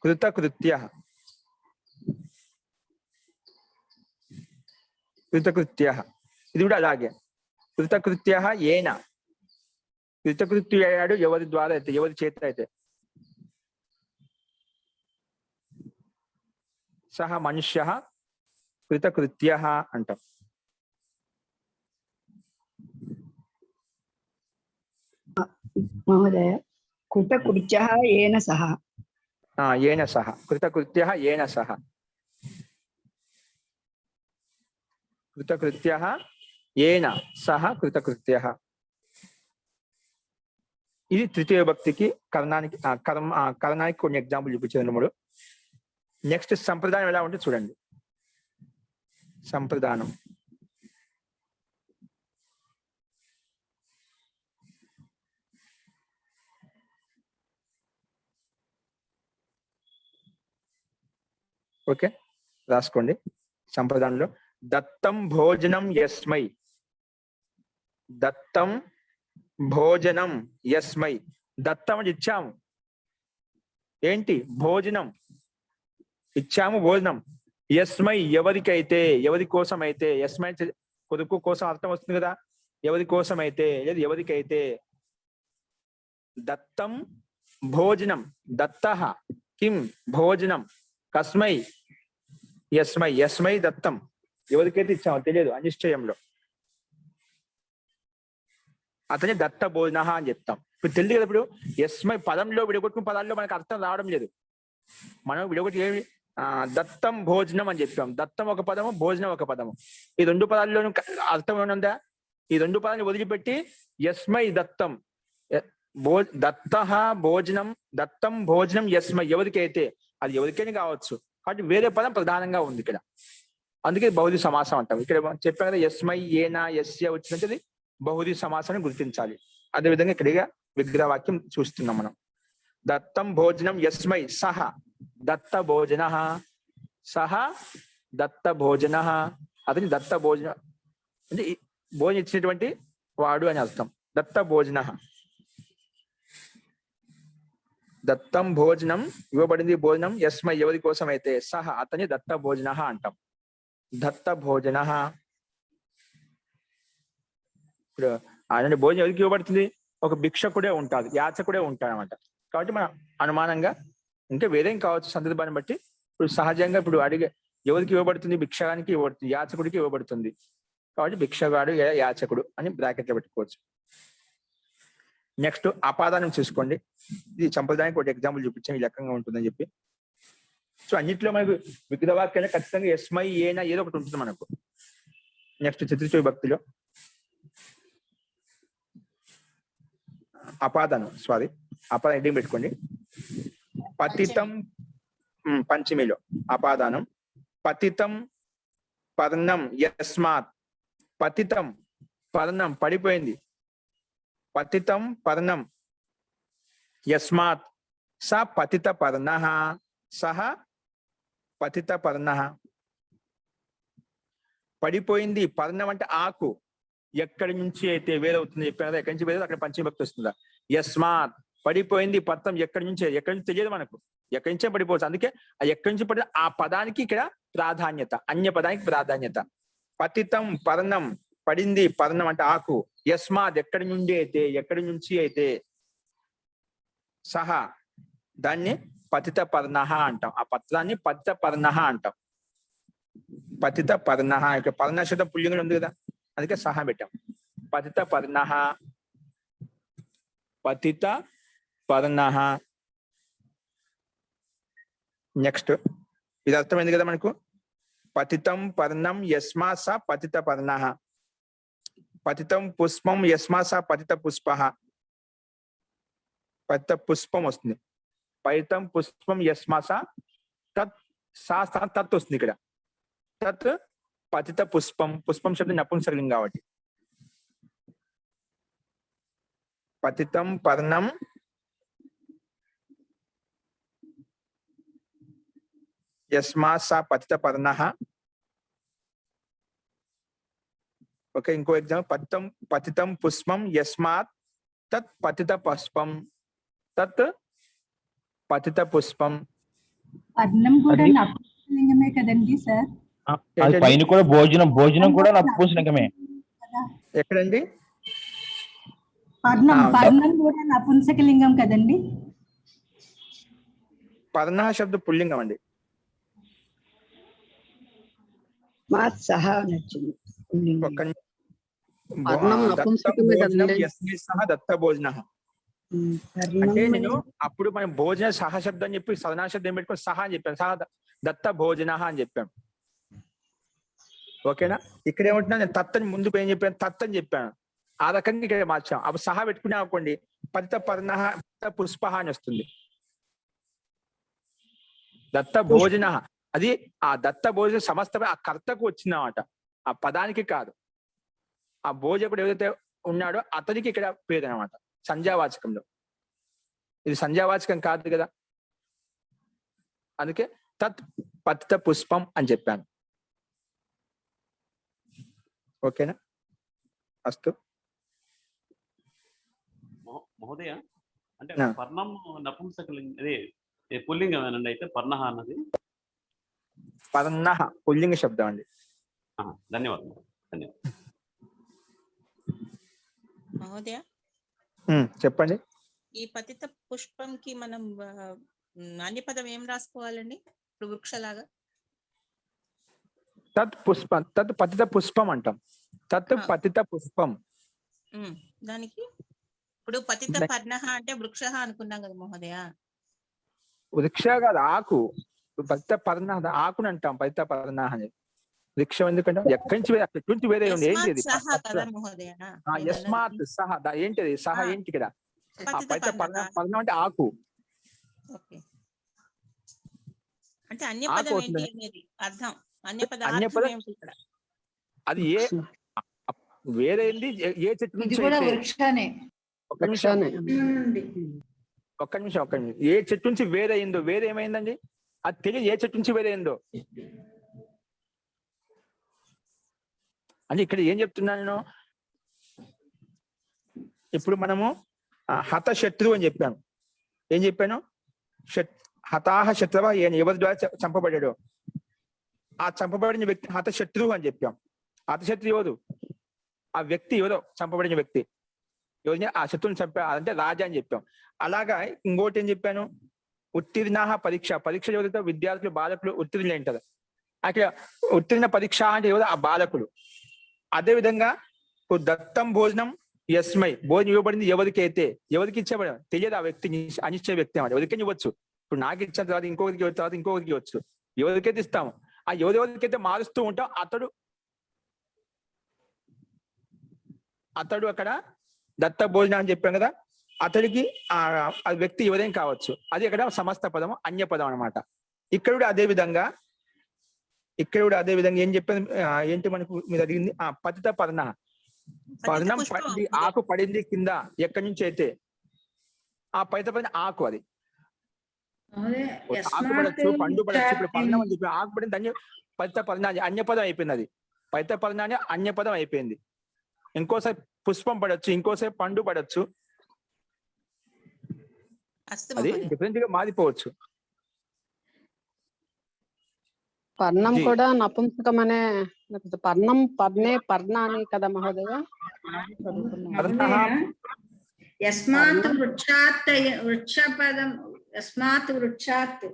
కృతకృత్యః కృతకృత్యః ఇది కూడా అలాగే. కృతకృత్యః ఏన కృతకృత్యుడు ఎవరి ద్వారా అయితే ఎవరి చేత అయితే సహ మనుష్యః కృతకృత్యః అంటాం. మహోదయ కృతకృత్యః ఏన సహ. ఏన సహ కృతకృత్యః ఏన సహ కృతకృత్యః ఏన సహ కృతకృత్యః. ఇది తృతీయ భక్తికి కర్ణానికి కర్ణానికి కొన్ని ఎగ్జాంపుల్ చూపించారు. మూడు. నెక్స్ట్ సంప్రదాయం ఎలా ఉంటుంది చూడండి. సంప్రదానం ఓకే రాసుకోండి. సంప్రదాయంలో దత్తం భోజనం యస్మై. దత్తం భోజనం యస్మై. దత్తం అని ఇచ్చాము. ఏంటి భోజనం ఇచ్చాము. భోజనం యస్మై ఎవరికైతే ఎవరి కోసం అయితే. యస్మై కొడుకు కోసం అర్థం వస్తుంది కదా. ఎవరి కోసం అయితే లేదు ఎవరికైతే. దత్తం భోజనం దత్తః కిం భోజనం కస్మై యస్మై. యస్మై దత్తం ఎవరికైతే ఇచ్చామో తెలియదు అనిశ్చయంలో అతని దత్త భోజన అని చెప్తాం. ఇప్పుడు తెలియదు కదా. ఇప్పుడు యస్మై పదంలో విడగొట్టుకున్న పదాల్లో మనకు అర్థం రావడం లేదు. మనం విడగొట్టి ఏమి దత్తం భోజనం అని చెప్పాం. దత్తం ఒక పదము భోజనం ఒక పదము. ఈ రెండు పదాల్లోనూ అర్థం ఏమన్నా? ఈ రెండు పదాన్ని వదిలిపెట్టి యస్మై దత్తం దత్తః భోజనం దత్తం భోజనం యస్మై ఎవరికైతే అది ఎవరికైనా కావచ్చు. కాబట్టి వేరే పదం ప్రధానంగా ఉంది ఇక్కడ. అందుకే బహుళ సమాసం అంటాం. ఇక్కడ చెప్పాం కదా యస్మై ఏనా యస్య వచ్చినది బహుళ సమాసాన్ని గుర్తించాలి. అదేవిధంగా ఇక్కడిగా విగ్రహవాక్యం చూస్తున్నాం మనం. దత్తం భోజనం యస్మై సహ దత్త భోజన. సహ దత్త భోజన అతని దత్త భోజన అంటే భోజనం ఇచ్చినటువంటి వాడు అని అర్థం. దత్త భోజన దత్తం భోజనం ఇవ్వబడింది భోజనం యస్మై ఎవరి కోసం అయితే సహ అతని దత్త భోజన అంటాం. దత్త భోజన. ఇప్పుడు ఆయన భోజనం ఎవరికి ఇవ్వబడుతుంది? ఒక భిక్షకుడే ఉంటాడు యాచకుడే ఉంటాడు అనమాట. కాబట్టి మన అనుమానంగా ఇంకా వేరేం కావచ్చు సందర్భాన్ని బట్టి. ఇప్పుడు సహజంగా ఇప్పుడు అడిగే ఎవరికి ఇవ్వబడుతుంది? భిక్షగానికి ఇవ్వబడుతుంది యాచకుడికి ఇవ్వబడుతుంది. కాబట్టి భిక్షగాడు యాచకుడు అని బ్రాకెట్లో పెట్టుకోవచ్చు. నెక్స్ట్ అపాదానం చూసుకోండి. ఇది సంప్రదాయానికి ఒక ఎగ్జాంపుల్ చూపించాం ఈ రకంగా ఉంటుందని చెప్పి. సో అన్నింటిలో మనకు విగ్రహవాక్యాలు ఖచ్చితంగా యస్మై ఏనా ఏదో ఒకటి ఉంటుంది మనకు. నెక్స్ట్ చతుర్థి భక్తిలో అపాదానం అపాదానం ఎడ్డింగ్ పెట్టుకోండి. పతితం పంచమిలో అపాదానం పతితం పర్ణం యస్మాత్. పతితం పర్ణం పడిపోయింది. పతితం పర్ణం యస్మాత్ స పతిత పర్ణః సహ పతిత పర్ణః. పడిపోయింది పర్ణం అంటే ఆకు. ఎక్కడి నుంచి అయితే వేరవుతుంది చెప్పాను కదా, ఎక్కడి నుంచి వేరే అక్కడ పంచమభక్తి వస్తుందా. యస్మాత్ పడిపోయింది పత్రం ఎక్కడి నుంచి తెలియదు మనకు, ఎక్కడి నుంచే పడిపోవచ్చు. అందుకే ఆ ఎక్కడి నుంచి పడి ఆ పదానికి ఇక్కడ ప్రాధాన్యత, అన్య పదానికి ప్రాధాన్యత. పతితం పర్ణం పడింది, పర్ణం అంటే ఆకు. యస్మాత్ ఎక్కడి నుంచి అయితే సహా దాన్ని పతిత పర్ణ అంటాం. ఆ పత్రాన్ని పతిత పర్ణ అంటాం. పతిత పర్ణ, ఇక్కడ పర్ణ శబ్దం పుల్లింగం ఉంది కదా, అందుకే సహా పెట్టాం. పతిత పర్ణ, పతిత పర్ణ. నెక్స్ట్ ఇది అర్థమైంది కదా మనకు. పతితం పర్ణం యస్మా స పతిత పర్ణ, పతితం పుష్పం యస్మా స పతిత పుష్ప. పతిత పుష్పం వస్తుంది. పతితం పుష్పం యస్మా స తత్ తత్ వస్తుంది ఇక్కడ. తత్ పతిత పుష్పం, పుష్పం శబ్దం నపుంసకలింగం కాబట్టి. పతితం పర్ణం యస్మా స పతిత పర్ణ. ఓకే, ఇంకో ఎగ్జాంపుల్. పతితం పుష్పం యస్మాత్ తత్ పతిత పుష్పం, తత్ పతిత పుష్పం. పర్ణం కూడా నపుంసకలింగమే కదండి సార్? అది పైన కూడా భోజనం కూడా నపుంసకలింగమే. ఎక్కడండి? పర్ణం కూడా నపుంసకలింగం కదండి? పర్ణ శబ్ద పుల్లింగం అండి. మాత్ సహా నచ్చింది. ఒక్క పర్ణం నపుంసకమే కదండి. సహ దత్త భోజన అంటే నేను అప్పుడు మనం భోజన సహ శబ్దం చెప్పి సదనా శబ్దం పెట్టుకుని సహా అని చెప్పాను. సహ దత్త భోజన అని చెప్పాను. ఓకేనా? ఇక్కడ ఏమంటున్నా, నేను తత్తని ముందుకు ఏం చెప్పాను, తత్తని చెప్పాను. ఆ రకంగా ఇక్కడ మార్చాం. అప్పుడు సహా పెట్టుకున్నా అనుకోండి, పతిత పర్ణ పుష్ప అని వస్తుంది. దత్త భోజన, అది ఆ దత్త భోజన సమస్తమే ఆ కర్తకు వచ్చిందన్నమాట, ఆ పదానికి కాదు. ఆ భోజకుడు ఏదైతే ఉన్నాడో అతనికి ఇక్కడ పేరు అనమాట సంధ్యావాచకంలో. ఇది సంధ్యావాచకం కాదు కదా, అందుకే తత్ పతిత పుష్పం అని చెప్పాను. ఓకేనా? అస్తు. మహోదయ, అంటే పర్ణం నపుంసకలింగం, అదే పుల్లింగమేనండి. అయితే పర్ణ అన్నది పర్ణ పుల్లింగ శబ్దం అండి. ధన్యవాదాలు. మహోదయ, చెప్పండి. ఈ పతిత పుష్పంకి మనం అన్య పదం ఏం రాసుకోవాలండి? ఇప్పుడు వృక్షలాగా తత్ పుష్పం, తత్ పతిత పుష్పం అంటాం. తత్ పతిత పుష్పం. దానికి ఇప్పుడు పతిత పర్ణ అంటే వృక్ష అనుకున్నాం కదా మహోదయ. వృక్ష కాదు, ఆకు. పతిత పర్ణ ఆకుని అంటాం, పతిత పర్ణ అని. వృక్షం ఎందుకంటే ఎక్కడి నుంచి వేరే ఉంది. ఏంటి అది? యస్మాత్ సహ, ఏంటిది? సహ ఏంటి ఇక్కడ? పతిత పర్ణ అంటే ఆకు. అంటే అన్య పదం ఏంటి అనేది అర్థం. అన్య పదం అది ఏ వేరేంది, ఏ చెట్టు నుంచి ఒక్క నిమిషం ఏ చెట్టు నుంచి వేరైందో, వేరే ఏమైందండి అది తెలియదు. ఏ చెట్టు నుంచి వేరైందో అంటే ఇక్కడ ఏం చెప్తున్నాను నేను, ఇప్పుడు మనము హత శత్రువు అని చెప్పాను. ఏం చెప్పాను? హతాహ శత్రువ, ఎవరి ద్వారా చంపబడ్డాడు ఆ చంపబడిన వ్యక్తి హత శత్రువు అని చెప్పాం. హత శత్రువు ఎవరు? ఆ వ్యక్తి ఎవరో, చంపబడిన వ్యక్తి ఎవరిని ఆ శత్రువుని అంటే రాజా అని చెప్పాం. అలాగా ఇంకోటి ఏం చెప్పాను? ఉత్తీర్ణ పరీక్ష ఎవరైతే విద్యార్థులు బాలకులు ఉత్తీర్ణులు అంటారు. అక్కడ ఉత్తీర్ణ పరీక్ష అంటే ఎవరు? ఆ బాలకులు. అదే విధంగా దత్తం భోజనం యస్మై, భోజనం ఇవ్వబడింది ఎవరికైతే, ఎవరికి ఇచ్చేబడి తెలియదు ఆ వ్యక్తి, అనిచ్చే వ్యక్తి అన్నమాట. ఎవరికైనా ఇవ్వచ్చు. ఇప్పుడు నాకు ఇచ్చిన తర్వాత ఇంకొకరికి ఇవ్వచ్చు, తర్వాత ఇంకొకరికి ఇవ్వచ్చు. ఎవరికైతే ఇస్తాము, ఆ ఎవరెవరికైతే మారుస్తూ ఉంటాం అతడు అక్కడ దత్త భోజనం అని చెప్పాం కదా, అతడికి ఆ వ్యక్తి ఎవరైనా కావచ్చు. అది అక్కడ సమస్త పదము, అన్య పదం అనమాట. ఇక్కడ అదే విధంగా ఏం చెప్పాను? ఏంటి మనకు మీరు అడిగింది? పతిత పర్ణ, పర్ణం పడింది, ఆకు పడింది కింద ఎక్కడి నుంచి అయితే, ఆ పతిత పడిన ఆకు. అది ఆకు పడచ్చు, పండు పడచ్చు. ఇప్పుడు పర్ణం అని చెప్పి ఆకు పడింది, పతిత పర్ణ అన్యపదం అయిపోయింది. అది పతిత పర్ణ అన్యపదం అయిపోయింది. ఇంకోసేపు పుష్పం పడచ్చు, ఇంకోసేపు పండు పడచ్చు. అస్తు అది మహోదయ. డిఫరెంట్ గా మారిపోవచ్చు. పర్ణం జీ. కూడా నపుంసకమనే పర్ణం పర్ణే పర్ణ అని కదా మహోదయ చదువుకున్నాం. పర్ణః యస్మాత్ వృక్షాత్ వృక్షపదం యస్మాత్ వృక్షాత్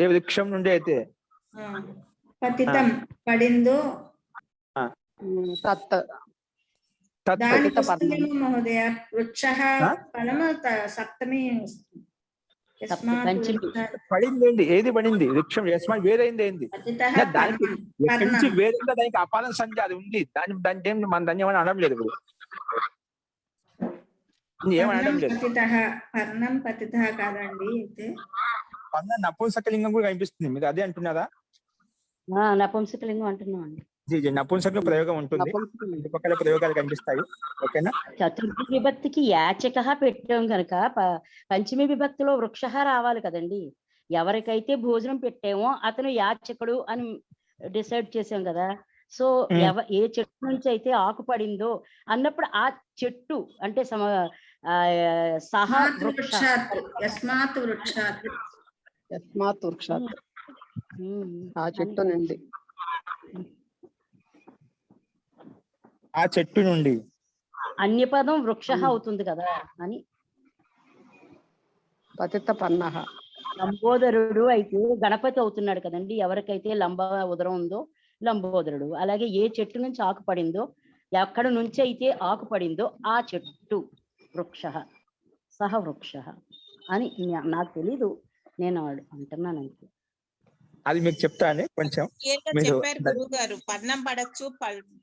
ఏ వృక్షం నుండి అయితే పతితం పడిందో తత్ తత్ దాని పతిత పర్ణం. పుస్తకము మహోదయ వృక్షః ఫలము సప్తమి యస్మాత్ పంచమి. వృక్షాత్ పడింది ఏంటి? ఏది పడింది? వృక్షం యస్మాత్ వేరైంది ఏంది? పతితః దానికి పర్ణం. ఎక్కడి నుంచి వేరైందో దానికి అపారం సంఖ్య అది ఉంది. దానికి ఏం మన దాన్ని ఏమని అనడం లేదు ఇప్పుడు. ఏమని అనడం లేదు. పర్ణం పతితః కాదండి. అయితే పర్ణ నపుంసకలింగం కూడా కనిపిస్తుంది. మీరు అదే అంటున్నారా? నపుంసకలింగం అంటున్నాం అండి. జీ జీ నపుంసక ప్రయోగం ఉంటుంది. నపుంసకలింగం. చుట్టుపక్కల ప్రయోగాలు కనిపిస్తాయి. ఓకేనా? చతుర్థి విభక్తికి యాచక పెట్టాం కనుక పంచమి విభక్తిలో వృక్ష రావాలి కదండి. ఎవరికైతే భోజనం పెట్టామో అతను యాచకుడు అని డిసైడ్ చేసాం కదా. సో ఏ చెట్టు నుంచి అయితే ఆకు పడిందో అన్నప్పుడు ఆ చెట్టు అంటే సహా వృక్ష. యస్మాత్ వృక్షాత్ యస్మాత్ వృక్షాత్ ఆ చెట్టు నుండి ఆ చెట్టు నుండి అన్యపదం వృక్ష అవుతుంది కదా అని. పతిత పర్ణః లంబోదరుడు అయితే గణపతి అవుతున్నాడు కదండి. ఎవరికైతే లంబ ఉదరం ఉందో లంబోదరుడు. అలాగే ఏ చెట్టు నుంచి ఆకు పడిందో, ఎక్కడ నుంచి అయితే ఆకు పడిందో ఆ చెట్టు వృక్ష సహ వృక్ష అని నాకు తెలీదు, నేను అంటున్నాను అంతే. అది మీకు చెప్తా అండి కొంచెం. క్లియర్గా మీరు చెప్పారు గురువు గారు. పర్ణం పడచ్చు,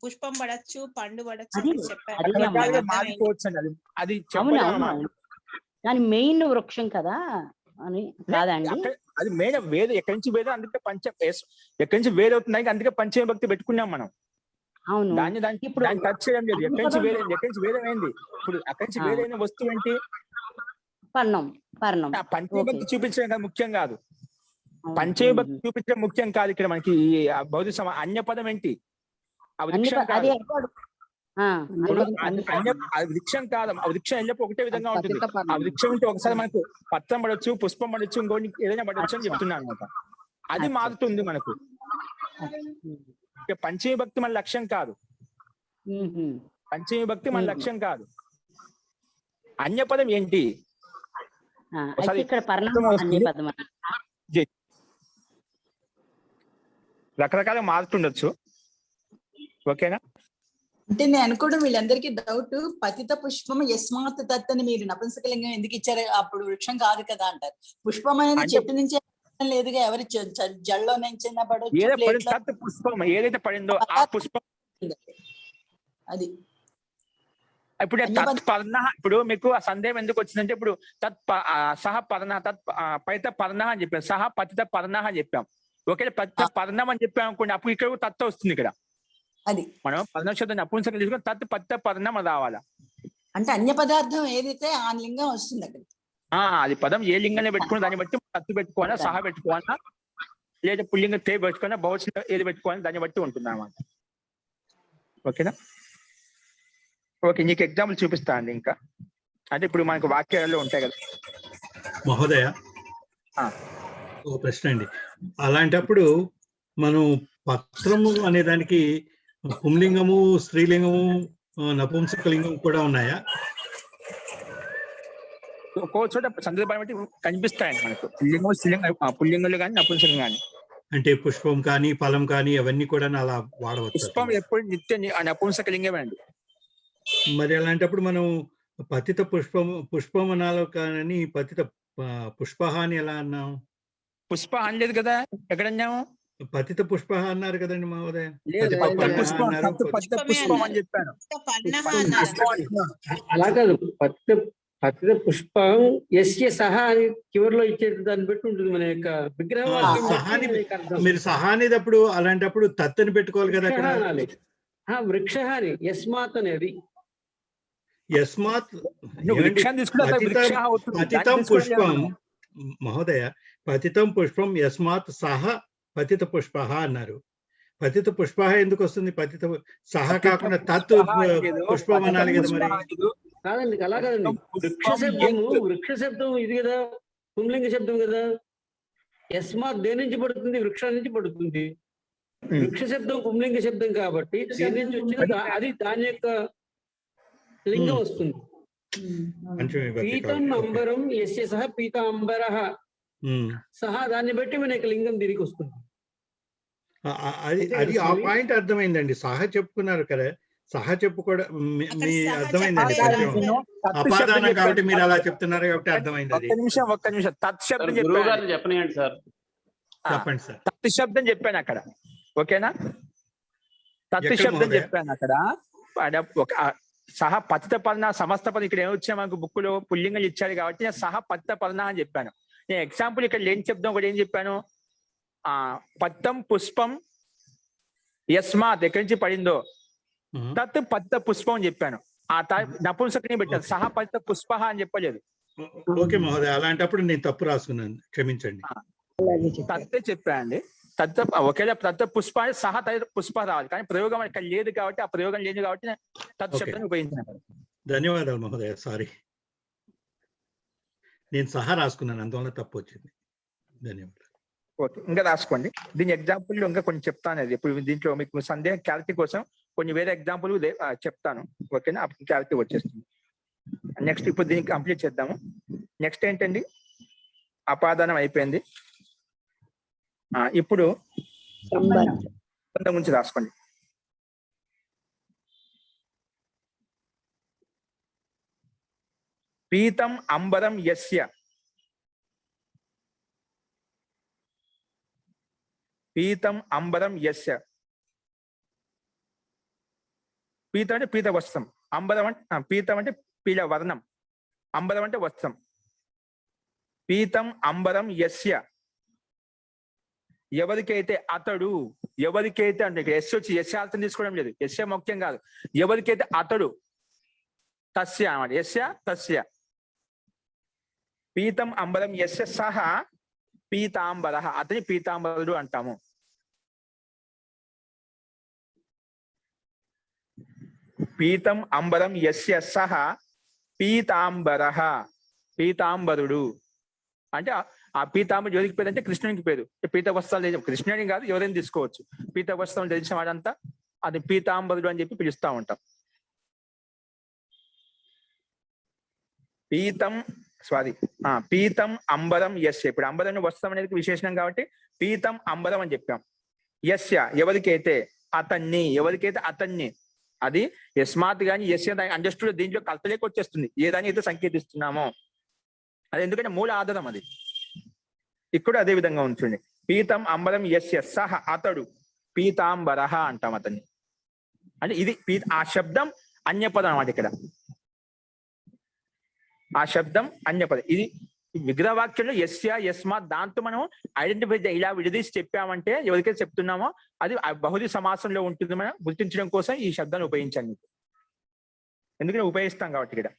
పుష్పం పడచ్చు, పండు పడచ్చు అది అని చెప్పారు. అదే అమ్మా. రకరకాలుగా మారిపోవచ్చు అండి. అది అవును చెప్పలేము అవును అన్నమాట. కానీ మెయిన్ వృక్షం కదా అని కాదండి. అది మెయిన్ వేరే ఎక్కడి నుంచి వేరే, అందుకే ఎక్కడి నుంచి వేరే అవుతున్నాయి, అందుకే పంచమ భక్తి పెట్టుకున్నాం మనం. అవును దాన్ని ఇప్పుడు దాన్ని టచ్ చేయడం లేదు. ఎక్కడి నుంచి వేరే అయింది. ఇప్పుడు అక్కడి నుంచి వేరైన వస్తువు ఏంటి? పర్ణం. ఆ పంచమ భక్తి చూపించడం కదా ముఖ్యం కాదు. అవును. పంచమ భక్తి చూపించడం ముఖ్యం కాదు. ఇక్కడ మనకి భౌతిక అన్య పదం ఏంటి? ఆ వృక్షం కాదు. ఆ వృక్షం కాదు. ఆ వృక్షం ఎల్లప్పుడు ఒకటే విధంగా ఉంటుంది. పతిత ఆ పర్ణం. వృక్షం ఉంటే ఒకసారి మనకు పత్రం పడవచ్చు, పుష్పం పడవచ్చు, ఇంకోటి ఏదైనా పడవచ్చు అని చెప్తున్నాను అనమాట. అది మారుతుంది మనకు. పంచమీ భక్తి మన లక్ష్యం కాదు. పంచమీ భక్తి మన లక్ష్యం కాదు. అన్యపదం ఏంటి? ఇక్కడ పర్ణం అన్యపదం. రకరకాల మారుతుండొచ్చు. ఓకేనా? అంటే నేను అనుకోవడం వీళ్ళందరికీ డౌట్, పతిత పుష్పం యస్మాత్ తత్ అని మీరు నపుంసకలింగం ఎందుకు ఇచ్చారు? అప్పుడు వృక్షం కాదు కదా అంటారు. పుష్పం అనేది చెట్టు నుంచి లేదుగా, ఎవరి జల్లో నుంచి పడచ్చు. పుష్పం ఏదైతే పడిందో ఆ పుష్పం అది. ఇప్పుడు తత్పర్ణ, ఇప్పుడు మీకు ఆ సందేహం ఎందుకు వచ్చిందంటే, ఇప్పుడు సహ పర్ణ పతిత పర్ణ అని చెప్పాం, సహ పతిత పర్ణ అని చెప్పాం. ఒకవేళ పతిత పర్ణం అని చెప్పాం అనుకోండి, అప్పుడు ఇక్కడ తత్వ వస్తుంది. ఇక్కడ అది మనం పర్ణశబ్దం నపుంసకం తీసుకుని తత్ పతిత పర్ణం రావాలా. అంటే అన్య పదార్థం ఏదైతే ఆ లింగం వస్తుంది అక్కడ. అది పదం ఏ లింగాన్ని పెట్టుకుని దాన్ని బట్టి తత్తు పెట్టుకోవాలా, సహ పెట్టుకోవాలా, లేదా పుల్లింగం తే పెట్టుకోవాలా, బహుశా ఏది పెట్టుకోవాలని దాన్ని బట్టి ఉంటుంది అన్నమాట. ఓకేనా? ఓకే, నీకు ఎగ్జాంపుల్ చూపిస్తా అండి. ఇంకా అంటే ఇప్పుడు మనకు వాక్యాలలో ఉంటాయి కదా మహోదయ. ఓ ప్రశ్న అండి. అలాంటప్పుడు మనం పత్రము అనే దానికి పుంలింగము, స్త్రీలింగము, నపుంసకలింగం కూడా ఉన్నాయా? ఒక్కో చోట సందర్భాన్ని బట్టి కనిపిస్తాయండి మనకు. పుల్లింగం, స్త్రీలింగం, పుల్లింగులు కానీ నపుంసకం కానీ. అంటే పుష్పం కానీ ఫలం కానీ అవన్నీ కూడా అలా వాడవచ్చు. పుష్పం ఎప్పుడు నిత్య నపుంసకలింగమే అండి. మరి అలాంటప్పుడు మనం పతిత పుష్పం అనాలో కానీ పతిత పుష్ప అని ఎలా అన్నాం? పుష్ప అనలేదు కదా, ఎక్కడన్నాము? పతిత పుష్ప అన్నారు కదండి మహోదయ. పుష్పం అని చెప్పాను. అలా కాదు, పతిత పుష్పం ఎస్య సహా అని చివరిలో ఇచ్చే దాన్ని బట్టి ఉంటుంది మన యొక్క విగ్రహం. మీరు సహానిదప్పుడు అలాంటప్పుడు తత్తని పెట్టుకోవాలి కదా అక్కడ. వృక్ష అని యస్మాత్ అనేది. యస్మాత్ పతితం పుష్పం మహోదయ, పతితం పుష్పం యస్మాత్ సహ పతిత పుష్ప అన్నారు. పతిత పుష్ప ఎందుకు వస్తుంది? పతిత సహ పతిత కాకుండా తత్ పుష్పః అనేది పుష్పం పతిత అనాలి కదా మరి. పుష్పః అనేది కాదండి, అలా కాదండి. వృక్ష పుష్పం శబ్దము ఎత్తు. వృక్ష శబ్దం ఇది కదా, పుంలింగ శబ్దం కదా. యస్మాత్ దేని నుంచి పడుతుంది? వృక్షం నుంచి పడుతుంది. వృక్ష శబ్దం పుంలింగ శబ్దం కాబట్టి దేని నుంచి వచ్చిన అది దాని యొక్క లింగం వస్తుంది. పంచమి విభక్తి పీతం కాబట్టి. అంబరం యస్య సహ పీతాంబర సహా, దాన్ని బట్టి మన యొక్క లింగం దీనికి వస్తుంది. అది ఆ పాయింట్ అర్థమైందండి. సహా చెప్పుకున్నారు కదా, సహా చెప్పుకోవడం అక్కడ మీ సహా అర్థమైందండి. చెప్పలేదు. కొంచెం తత్ శబ్దం అపాదానం కాబట్టి చెప్పాను. మీరు అలా చెప్తున్నారు కాబట్టి అర్థమైంది. అది ఒక్క నిమిషం తత్ శబ్దం గురువు చెప్పాను. గారిని చెప్పనియండి సార్. చెప్పండి సార్. తత్ శబ్దం చెప్పాను అక్కడ. ఓకేనా? తత్ ఎక్కడ శబ్దం మహోదయ? చెప్పాను అక్కడ. ఒక సహ పతిత పర్ణ సమస్త పదం ఇక్కడ ఏమొచ్చా మనకు బుక్ లో పుల్లింగలు ఇచ్చారు కాబట్టి నేను సహ పతిత పర్ణ అని చెప్పాను. నేను ఎగ్జాంపుల్ ఇక్కడ లేని శబ్దం ఒకటి ఏం చెప్పాను? పత్తం పుష్పం యస్మాత్ ఎక్కడి నుంచి పడిందో తత్ పతిత పుష్పం అని చెప్పాను. ఆ నపుంసకని పెట్టాను. సహ పతిత పుష్ప అని చెప్పలేదు. ఓకే మహోదయ, అలాంటప్పుడు నేను తప్పు రాసుకున్నాను, క్షమించండి. తత్తే చెప్పానండి. తత్త ఒకేలా తత్త పుష్ప అని సహ తత్ పుష్ప రావాలి, కానీ ప్రయోగం ఇక్కడ లేదు కాబట్టి, ఆ ప్రయోగం లేదు కాబట్టి నేను తత్ శబ్దాన్ని ఉపయోగించాను. ధన్యవాదాలు మహోదయ, సారీ. నేను సహా రాసుకున్నాను, అందువల్ల తప్పు వచ్చింది. ధన్యవాదాలు. ఓకే, ఇంకా రాసుకోండి. దీని ఎగ్జాంపుల్ ఇంకా కొన్ని చెప్తాను. అది ఇప్పుడు దీంట్లో మీకు సందేహం క్లారిటీ కోసం కొన్ని వేరే ఎగ్జాంపుల్ చెప్తాను. ఓకేనా? అప్పుడు క్లారిటీ వచ్చేస్తుంది. నెక్స్ట్ ఇప్పుడు దీనికి కంప్లీట్ చేద్దాము. నెక్స్ట్ ఏంటండి? అపాదానం అయిపోయింది. ఇప్పుడు సంబంధం గురించి రాసుకోండి. పీతం అంబరం యస్య. పీతం అంబరం యస్య. పీతం అంటే పీత వస్త్రం, అంబరం అంటే పీతం అంటే పీల వర్ణం, అంబరం అంటే వస్త్రం. పీతం అంబరం యస్య, ఎవరికైతే అతడు, ఎవరికైతే అంటే ఎస్ వచ్చి ఎస్ అర్థం తీసుకోవడం లేదు, ఎస్య ముఖ్యం కాదు. ఎవరికైతే అతడు, తస్య అన్నమాట, యస్య తస్య. పీతం అంబరం యస్య సహ పీతాంబర, అతని పీతాంబరుడు అంటాము. పీతం అంబరం యస్య సహ పీతాంబర, పీతాంబరుడు అంటే ఆ పీతాంబరు ఎవరికి పేరు అంటే కృష్ణునికి పేరు. పీత వస్త్రాలు కృష్ణుని కాదు, ఎవరైనా తీసుకోవచ్చు. పీత వస్త్రం ధరించిన వాడంతా అది పీతాంబరుడు అని చెప్పి పిలుస్తా ఉంటాం. పీతం అంబరం యస్య. ఇప్పుడు అంబరం వస్త్రం అనేది విశేషణం కాబట్టి పీతం అంబరం అని చెప్పాం. యస్య ఎవరికైతే, అతన్ని, ఎవరికైతే అతన్ని. అది యస్మాత్ గాని యస్య అండర్స్టూడ్ దీంట్లో కల్పలేక వచ్చేస్తుంది, ఏదాన్ని అయితే సంకేతిస్తున్నామో అది. ఎందుకంటే మూల ఆధారం అది. ఇక్కడ అదే విధంగా ఉంటుంది. పీతం అంబరం యస్య సహ, అతడు పీతాంబర అంటాం అతన్ని. అంటే ఇది ఆ శబ్దం అన్యపదం అన్నమాట. ఇక్కడ ఆ శబ్దం అన్యపదం. ఇది విగ్రహవాక్యంలో యస్య యస్మాత్ దాంతో మనం ఐడెంటిఫై ఇలా విడదీసి చెప్పామంటే ఎవరికైతే చెప్తున్నామో అది బహుళ సమాసంలో ఉంటుంది. మనం గుర్తించడం కోసం ఈ శబ్దాన్ని ఉపయోగించాను. ఎందుకంటే ఉపయోగిస్తాం కాబట్టి ఇక్కడ.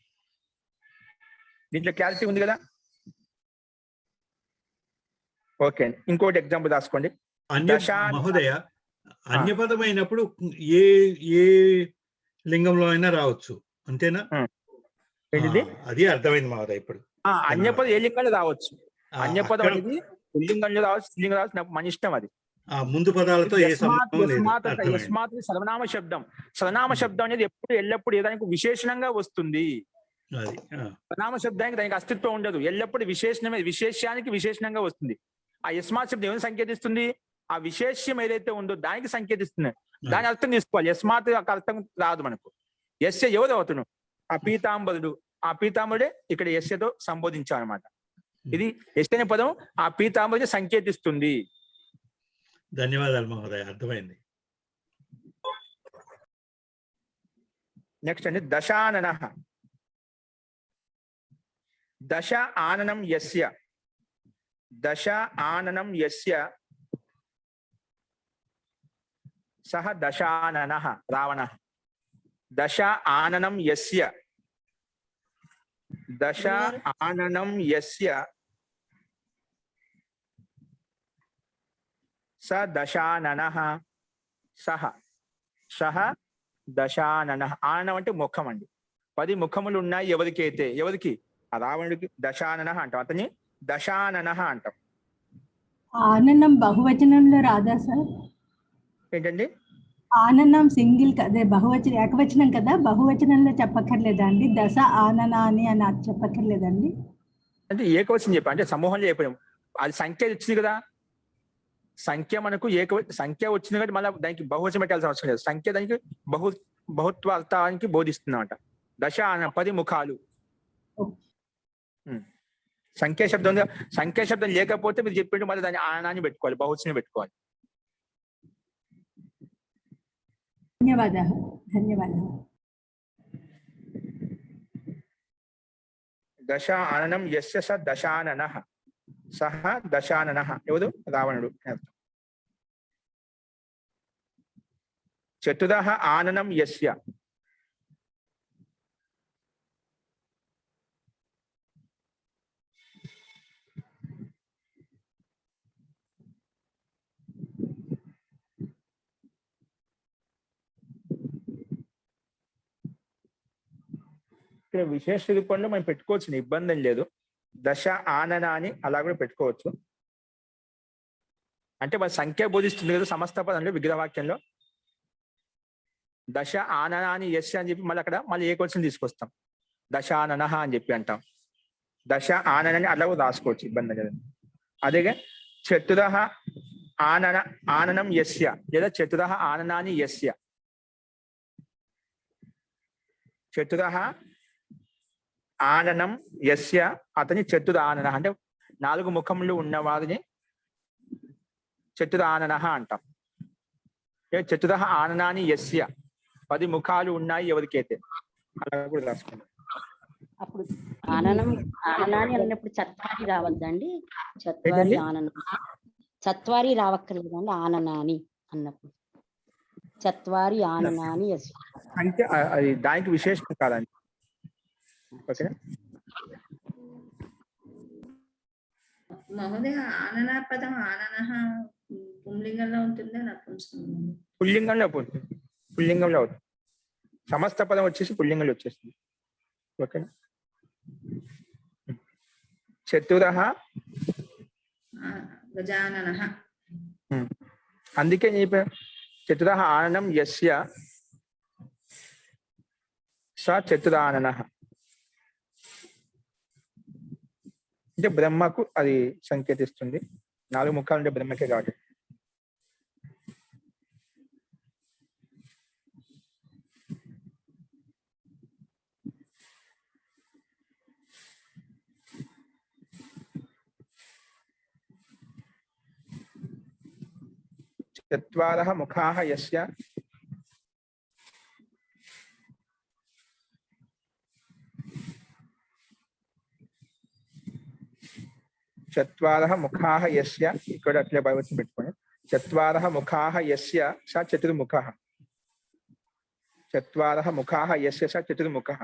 దీంట్లో క్లారిటీ ఉంది కదా? ఓకే, ఇంకోటి ఎగ్జాంపుల్ రాసుకోండి. మహోదయ, అన్యపదమైనప్పుడు ఏ ఏ లింగంలో అయినా రావచ్చు, అంతేనా? అది అర్థమైంది మహోదయ. ఇప్పుడు అన్యపదం ఏ లింగంలో రావచ్చు. అన్యపదం అనేది పుల్లింగంలో రావచ్చు, స్త్రీలింగంలో రావచ్చు, మన ఇష్టం అది. ముందు పదాలతో యస్మాత్ సర్వనామ శబ్దం. సర్వనామ శబ్దం అనేది ఎప్పుడు ఎల్లప్పుడు ఏదానికి విశేషణంగా వస్తుంది. సర్వనామ శబ్దానికి దానికి అస్తిత్వం ఉండదు, ఎల్లప్పుడు విశేషణమే, విశేషానికి విశేషణంగా వస్తుంది. ఆ యస్మాత్ శబ్దం ఏమైనా సంకేతిస్తుంది? ఆ విశేష్యం ఏదైతే ఉందో దానికి సంకేతిస్తుంది. దాని అర్థం తీసుకోవాలి. యస్మాత్ అర్థం రాదు మనకు. యస్య ఎవరు అవుతును? ఆ పీతాంబరుడు. ఆ పీతాంబరుడే ఇక్కడ యస్యతో సంబోధించాలన్నమాట. ఇది యస్య అనే పదం ఆ పీతాంబరుని సంకేతిస్తుంది. ధన్యవాదాలు మహోదయ, అర్థమైంది. నెక్స్ట్ అండి దశానన. దశ ఆననం యస్య. దశ ఆననం యస్య సహ దశానన రావణ. దశ ఆననం యస్య. దశ ఆననం యస్య స దశానన. సహ సహ దశానన. ఆననం అంటే ముఖం అండి. 10 ముఖములు ఉన్నాయి ఎవరికైతే, ఎవరికి? ఆ రావణుడికి దశానన అంటాం, అతని దశానన అంటాం. ఆననం బహువచనంలో రాదా సార్? ఏంటండి? ఆననం సింగిల్ కదే, బహువచనం ఏకవచనం కదా, బహువచనంలో చెప్పక్కర్లేదా అండి? దశ ఆననాని అని అది చెప్పక్కర్లేదండి? అంటే ఏకవచనం చెప్పాం, అంటే సమూహంలో చెప్పాం. అది సంఖ్య వచ్చింది కదా, సంఖ్య మనకు సంఖ్య వచ్చింది కాబట్టి మళ్ళీ దానికి బహువచనం పెట్టాల్సిన అవసరం లేదు. సంఖ్య దానికి బహుత్వార్థానికి బోధిస్తుందన్నమాట. దశ 10 ముఖాలు. సంఖ్యా శబ్దం సంఖ్యా శబ్దం లేకపోతే మీరు చెప్పినట్టు మళ్ళీ దాన్ని ఆనాన్ని పెట్టుకోవాలి, బహువచనం పెట్టుకోవాలి. ధన్యవాదాలు. ధన్యవాదాలు. దశ ఆననం యస్య స దశానన సహ దశానన. ఎవరు? రావణుడు. చతురః ఆననం యస్య. ఇక్కడ విశేష రూపంలో మనం పెట్టుకోవచ్చు, ఇబ్బంది లేదు. దశ ఆనన అని అలా కూడా పెట్టుకోవచ్చు. అంటే మన సంఖ్య బోధిస్తుంది కదా సమస్త పదంలో, విగ్రహవాక్యంలో. దశ ఆనన అని యస్య అని చెప్పి మళ్ళీ అక్కడ మళ్ళీ ఏకవచనం తీసుకొస్తాం, దశానన అని చెప్పి అంటాం. దశ ఆననని అలా కూడా రాసుకోవచ్చు, ఇబ్బంది లేదు. అదేగా చతురః ఆననం యస్య లేదా చతురః ఆననాని యస్య. చతురః ఆననం యస్య, అతని చతుర ఆనన అంటే 4 ముఖములు ఉన్నవారిని చతుర ఆనన అంటాం. చతురః ఆననాని యస్య, 10 ముఖాలు ఉన్నాయి ఎవరికైతే, అలా కూడా రాసుకుంటాం. అప్పుడు ఆననాని అన్నప్పుడు చత్వారి రావద్దండి? చత్వారి ఆనన, చత్వారి రావక్కర్లేదండి ఆననాని అన్నప్పుడు? చత్వారి ఆననాని యస్య అంటే అది దానికి విశేషం కాదండి. ఓకే మహోదయ, ఆనన పదం ఆనన పుంలింగంలో ఉంటుందా నపుంసకంలో? పుల్లింగంలో పోతుంది, పుల్లింగంలో అవుతుంది. సమస్త పదం వచ్చేసి పుల్లింగంలో వచ్చేస్తుంది. ఓకేనా? చతురః గజానన. అందుకే చెప్పా చతురః ఆననం యస్య స చతురానన. అంటే బ్రహ్మకు అది సంకేతిస్తుంది. 4 ముఖాలు అంటే బ్రహ్మకే కాబట్టి. చత్వారః ముఖాః యస్య చత్వారః ముఖాః యస్య, ఇక్కడ అట్లే భగవత్ని పెట్టుకొని చత్వారః ముఖాః యస్య స చతుర్ముఖః. చత్వారః ముఖాః యస్య స చతుర్ముఖః.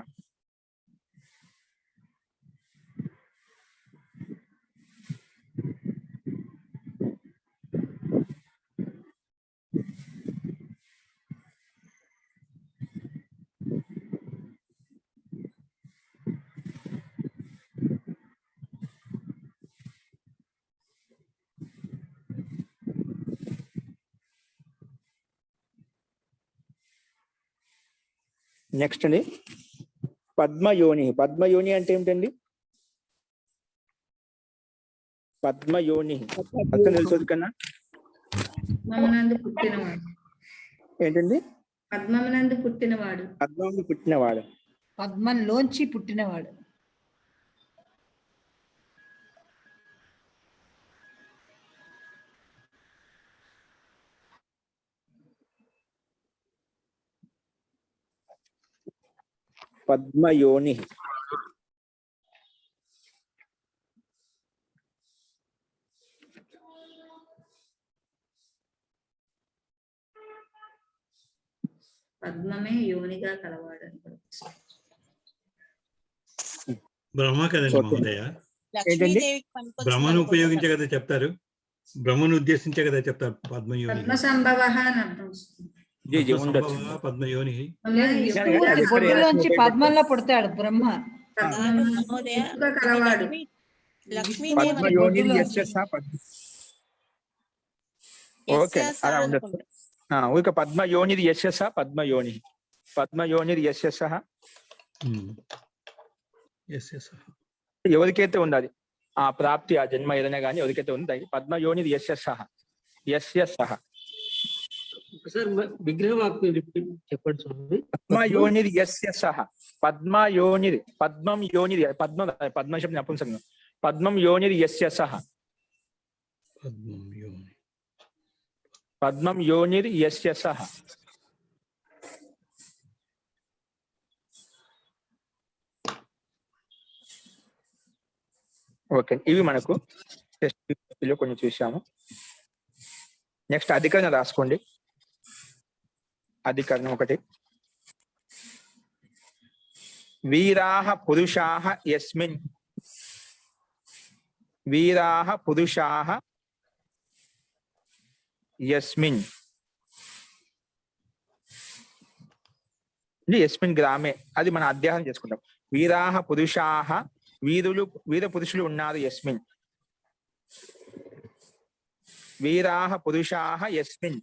నెక్స్ట్ అండి పద్మయోని. పద్మయోని అంటే ఏమిటండి? పద్మయోని అర్థం తెలుసు కన్నా? పద్మమునందు పుట్టినవాడు. ఏంటండి? పద్మమునందు పుట్టినవాడు. పద్మమునందు పుట్టినవాడు. పద్మంలోంచి పుట్టినవాడు. పద్మయోని. పద్మమే యోనిగా కలవాడు. బ్రహ్మ కదండి మహోదయ, బ్రహ్మను ఉపయోగించే కదా చెప్తారు. బ్రహ్మను ఉద్దేశించే కదా చెప్తారు పద్మయోని. పద్మ సంభవ అని అర్థం వస్తుంది. జీ జీ ఉండొచ్చు. పద్మయోని. బొడ్డులోంచి పద్మంలో పుడతాడు బ్రహ్మ. మహోదయ కలవాడు. లక్ష్మీదేవి పద్మయోని యస్య సహ ఓకే అలా ఉండొచ్చు. ఊరిక పద్మయోనిది యస్య సహ పద్మయోని. పద్మయోనిది యస్య సహ ఎవరికైతే ఉంది అది ఆ ప్రాప్తి ఆ జన్మ ఏదైనా కానీ ఎవరికైతే ఉంది పద్మయోనిది యస్య సహ. యస్య సహ ఒకసారి విగ్రహవాక్యం చెప్పండి స్వామి. పద్మయోనిది యస్య సహ. పద్మయోనిది పద్మం యోనిది పద్మ శబ్దం నపుంసకం. పద్మం యోనిది యస్య సహ. పద్మం యోనిది యస్య సహ. ఓకే, ఇవి మనకు టెస్ట్ లో కొన్ని చూసాము. నెక్స్ట్ అధికరణ రాసుకోండి. అధికరణం 1. వీరాః పురుషాః యస్మిన్. వీరాః పురుషాః యస్మిన్. యస్మిన్ గ్రామే అది మనం అధ్యయనం చేసుకుంటాం. వీరాః పురుషాః వీర పురుషులు ఉన్నారు యస్మిన్. వీరాః పురుషాః యస్మిన్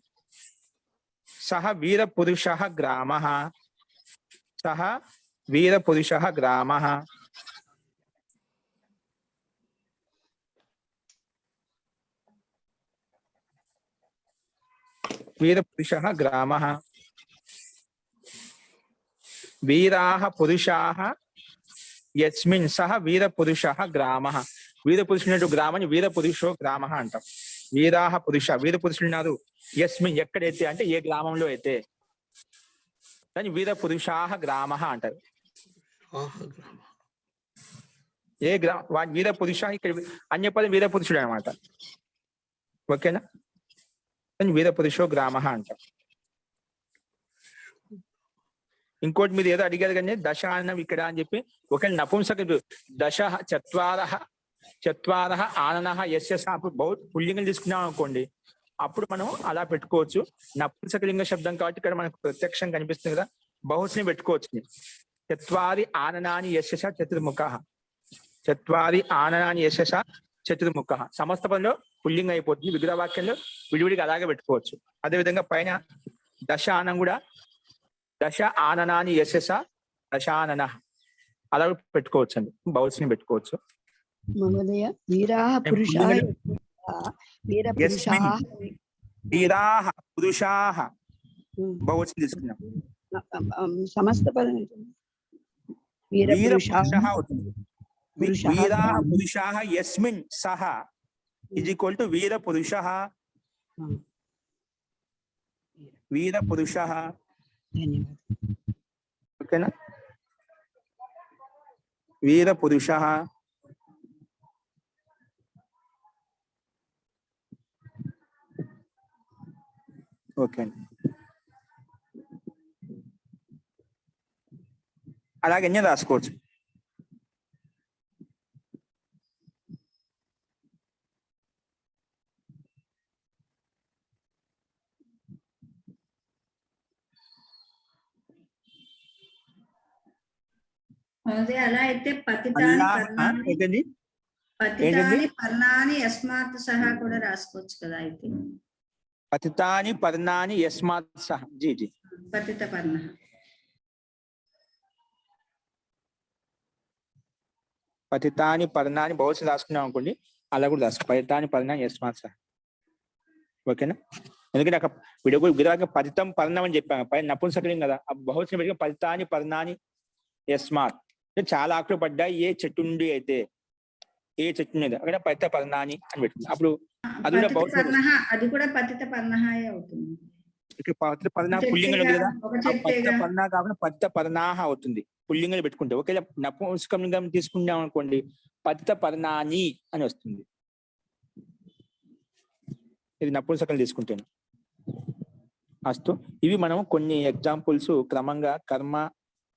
సహ వీర పురుషః గ్రామః. సహ వీర పురుషః గ్రామః. వీర పురుషః గ్రామః. వీరాః పురుషాః యస్మిన్ సహ వీర పురుషః గ్రామః. వీర పురుషుడు గ్రామాన్ని వీర పురుషో గ్రామః అంటాం. వీరాః పురుష వీర పురుషులు ఉన్నారు యస్మిన్ ఎక్కడైతే అంటే ఏ గ్రామంలో అయితే దాన్ని వీర పురుషాః గ్రామః అంటారు. ఏ గ్రామ వీర పురుష ఇక్కడ అన్యపదం వీర పురుషుడు అనమాట. ఓకేనా? వీర పురుషో గ్రామః అంటాం. ఇంకోటి మీరు ఏదో అడిగారు కానీ దశ అన్నం ఇక్కడ అని చెప్పి ఒకవేళ నపుంసక దశ చత్వారః ఆననః యస్య సహ పుల్లింగం తీసుకున్నాం అనుకోండి, అప్పుడు మనం అలా పెట్టుకోవచ్చు. నపుంసకలింగ శబ్దం కాబట్టి ఇక్కడ మనకు ప్రత్యక్షం కనిపిస్తుంది కదా, బహుశ్ని పెట్టుకోవచ్చు. చత్వారి ఆననాని యస్య సహ చతుర్ముఖః. చత్వారి ఆననాని యస్య సహ చతుర్ముఖః సమస్త పదంలో పుల్లింగం అయిపోతుంది. విగ్రహవాక్యంలో విడివిడిగా అలాగే పెట్టుకోవచ్చు. అదేవిధంగా పైన దశ ఆనం కూడా దశ ఆననాని యస్య సహ దశాననః అలా పెట్టుకోవచ్చు అండి. బౌల్స్ని పెట్టుకోవచ్చు. మహోదయ వీరాః పురుషాః వీర పురుషాః వీరాః పురుషాః బహువచనం తీసుకున్నాం. సమస్త పదం వీర పురుషాః అవుతుంది. వీరాః పురుషాః యస్మిన్ సహ ఈజ్ ఈక్వల్ టు వీర పురుషః. వీర పురుషః. ఓకేనా? వీర పురుషః. ఓకే అండి. అలాగే ఎన్ని రాసుకోవచ్చు. అదే అలా అయితే పతితాని పర్ణాని యస్మాత్ సహా కూడా రాసుకోవచ్చు కదా. అయితే పతితాని పర్ణాని యస్మాత్ సహ. జీ జీ పతిత పర్ణ. పతితాని పర్ణాని బహుశా రాసుకున్నాం అనుకోండి, అలా కూడా రాసుకో. పతితాని పర్ణాని యస్మాత్ సహ. ఓకేనా? ఎందుకంటే అక్కడ విడగా పతితం పర్ణం అని చెప్పాను. పైన నపుంసకలింగం కదా, బహుశా పెరిగిన పతితాని పర్ణాని యస్మాత్. చాలా ఆకులు పడ్డాయి ఏ చెట్టు నుండి అయితే, ఏ చెట్టు మీద అక్కడ పతిత పర్ణాని అని పెట్టుకుంది. అప్పుడు అది కూడా అది కూడా పతిత పర్ణహాయ అవుతుంది. ఇక్కడ పతిత పర్ణ పుల్లింగం ఉంది కదా, పతిత పర్ణ కాకుండా పతిత పర్ణాహ అవుతుంది పుల్లింగం పెట్టుకుంటే. ఒకేలా నపుంసకలింగం తీసుకున్నాం అనుకోండి, పతిత పర్ణాని అని వస్తుంది. ఇది నపుంసకం తీసుకుంటాను. అస్తు ఇవి మనం కొన్ని ఎగ్జాంపుల్స్ క్రమంగా కర్మ,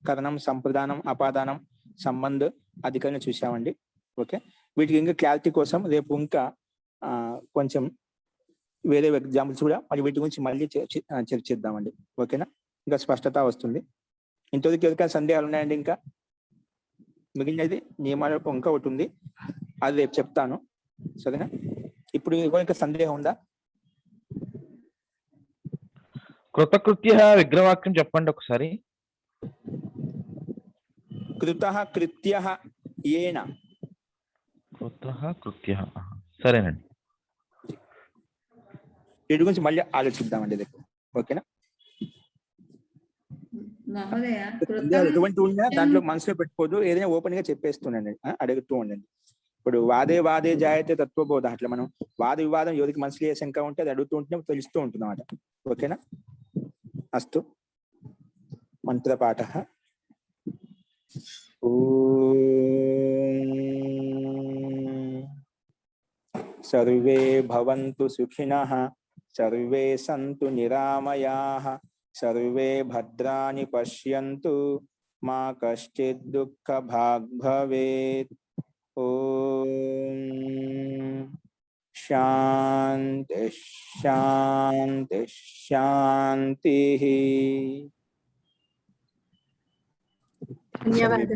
కరణం, సంప్రదానం, అపాదానం, సంబంధ, అధికరణ చూసామండి. ఓకే, వీటికి ఇంకా క్లారిటీ కోసం రేపు ఇంకా కొంచెం వేరే ఎగ్జాంపుల్స్ కూడా మరి వీటి గురించి మళ్ళీ చర్చిద్దామండి. ఓకేనా? ఇంకా స్పష్టత వస్తుంది. ఇంతవరకు ఎవరికైనా సందేహాలు ఉన్నాయండి? ఇంకా మిగిలినది నియమాల ఇంకా ఒకటి ఉంది, అది రేపు చెప్తాను. సరేనా? ఇప్పుడు ఇంకా సందేహం ఉందా? కృతకృత్య విగ్రహవాక్యం చెప్పండి ఒకసారి. కృతః కృత్యః ఏన. కృతః కృత్య, సరేనండి. వీటి గురించి మళ్ళీ ఆలోచిద్దామండి రేపు. ఓకేనా? మహోదయ ఎటువంటి ఉన్నా దాంట్లో మనసులో పెట్టుకోదు, ఏదైనా ఓపెన్ గా చెప్పేస్తుండండి, అడుగుతూ ఉండండి. ఇప్పుడు వాదే వాదే జాయతే తత్వబోధ, అట్లా మనం వాద వివాదం ఎవరికి మనసులో ఏ శంక ఉంటే అది అడుగుతూ ఉంటే తెలుస్తూ ఉంటుంది అన్నమాట. ఓకేనా? అస్తు. మంత్రపాఠ. సర్వే భవంతు సుఖినః, సర్వే సంతు నిరామయాః, సర్వే భద్రాణి పశ్యంతు, మా కశ్చిద్ దుఃఖ భాగ్ భవేత్. ఓం శాంతి శాంతి శాంతి. ధన్యవాదాలు.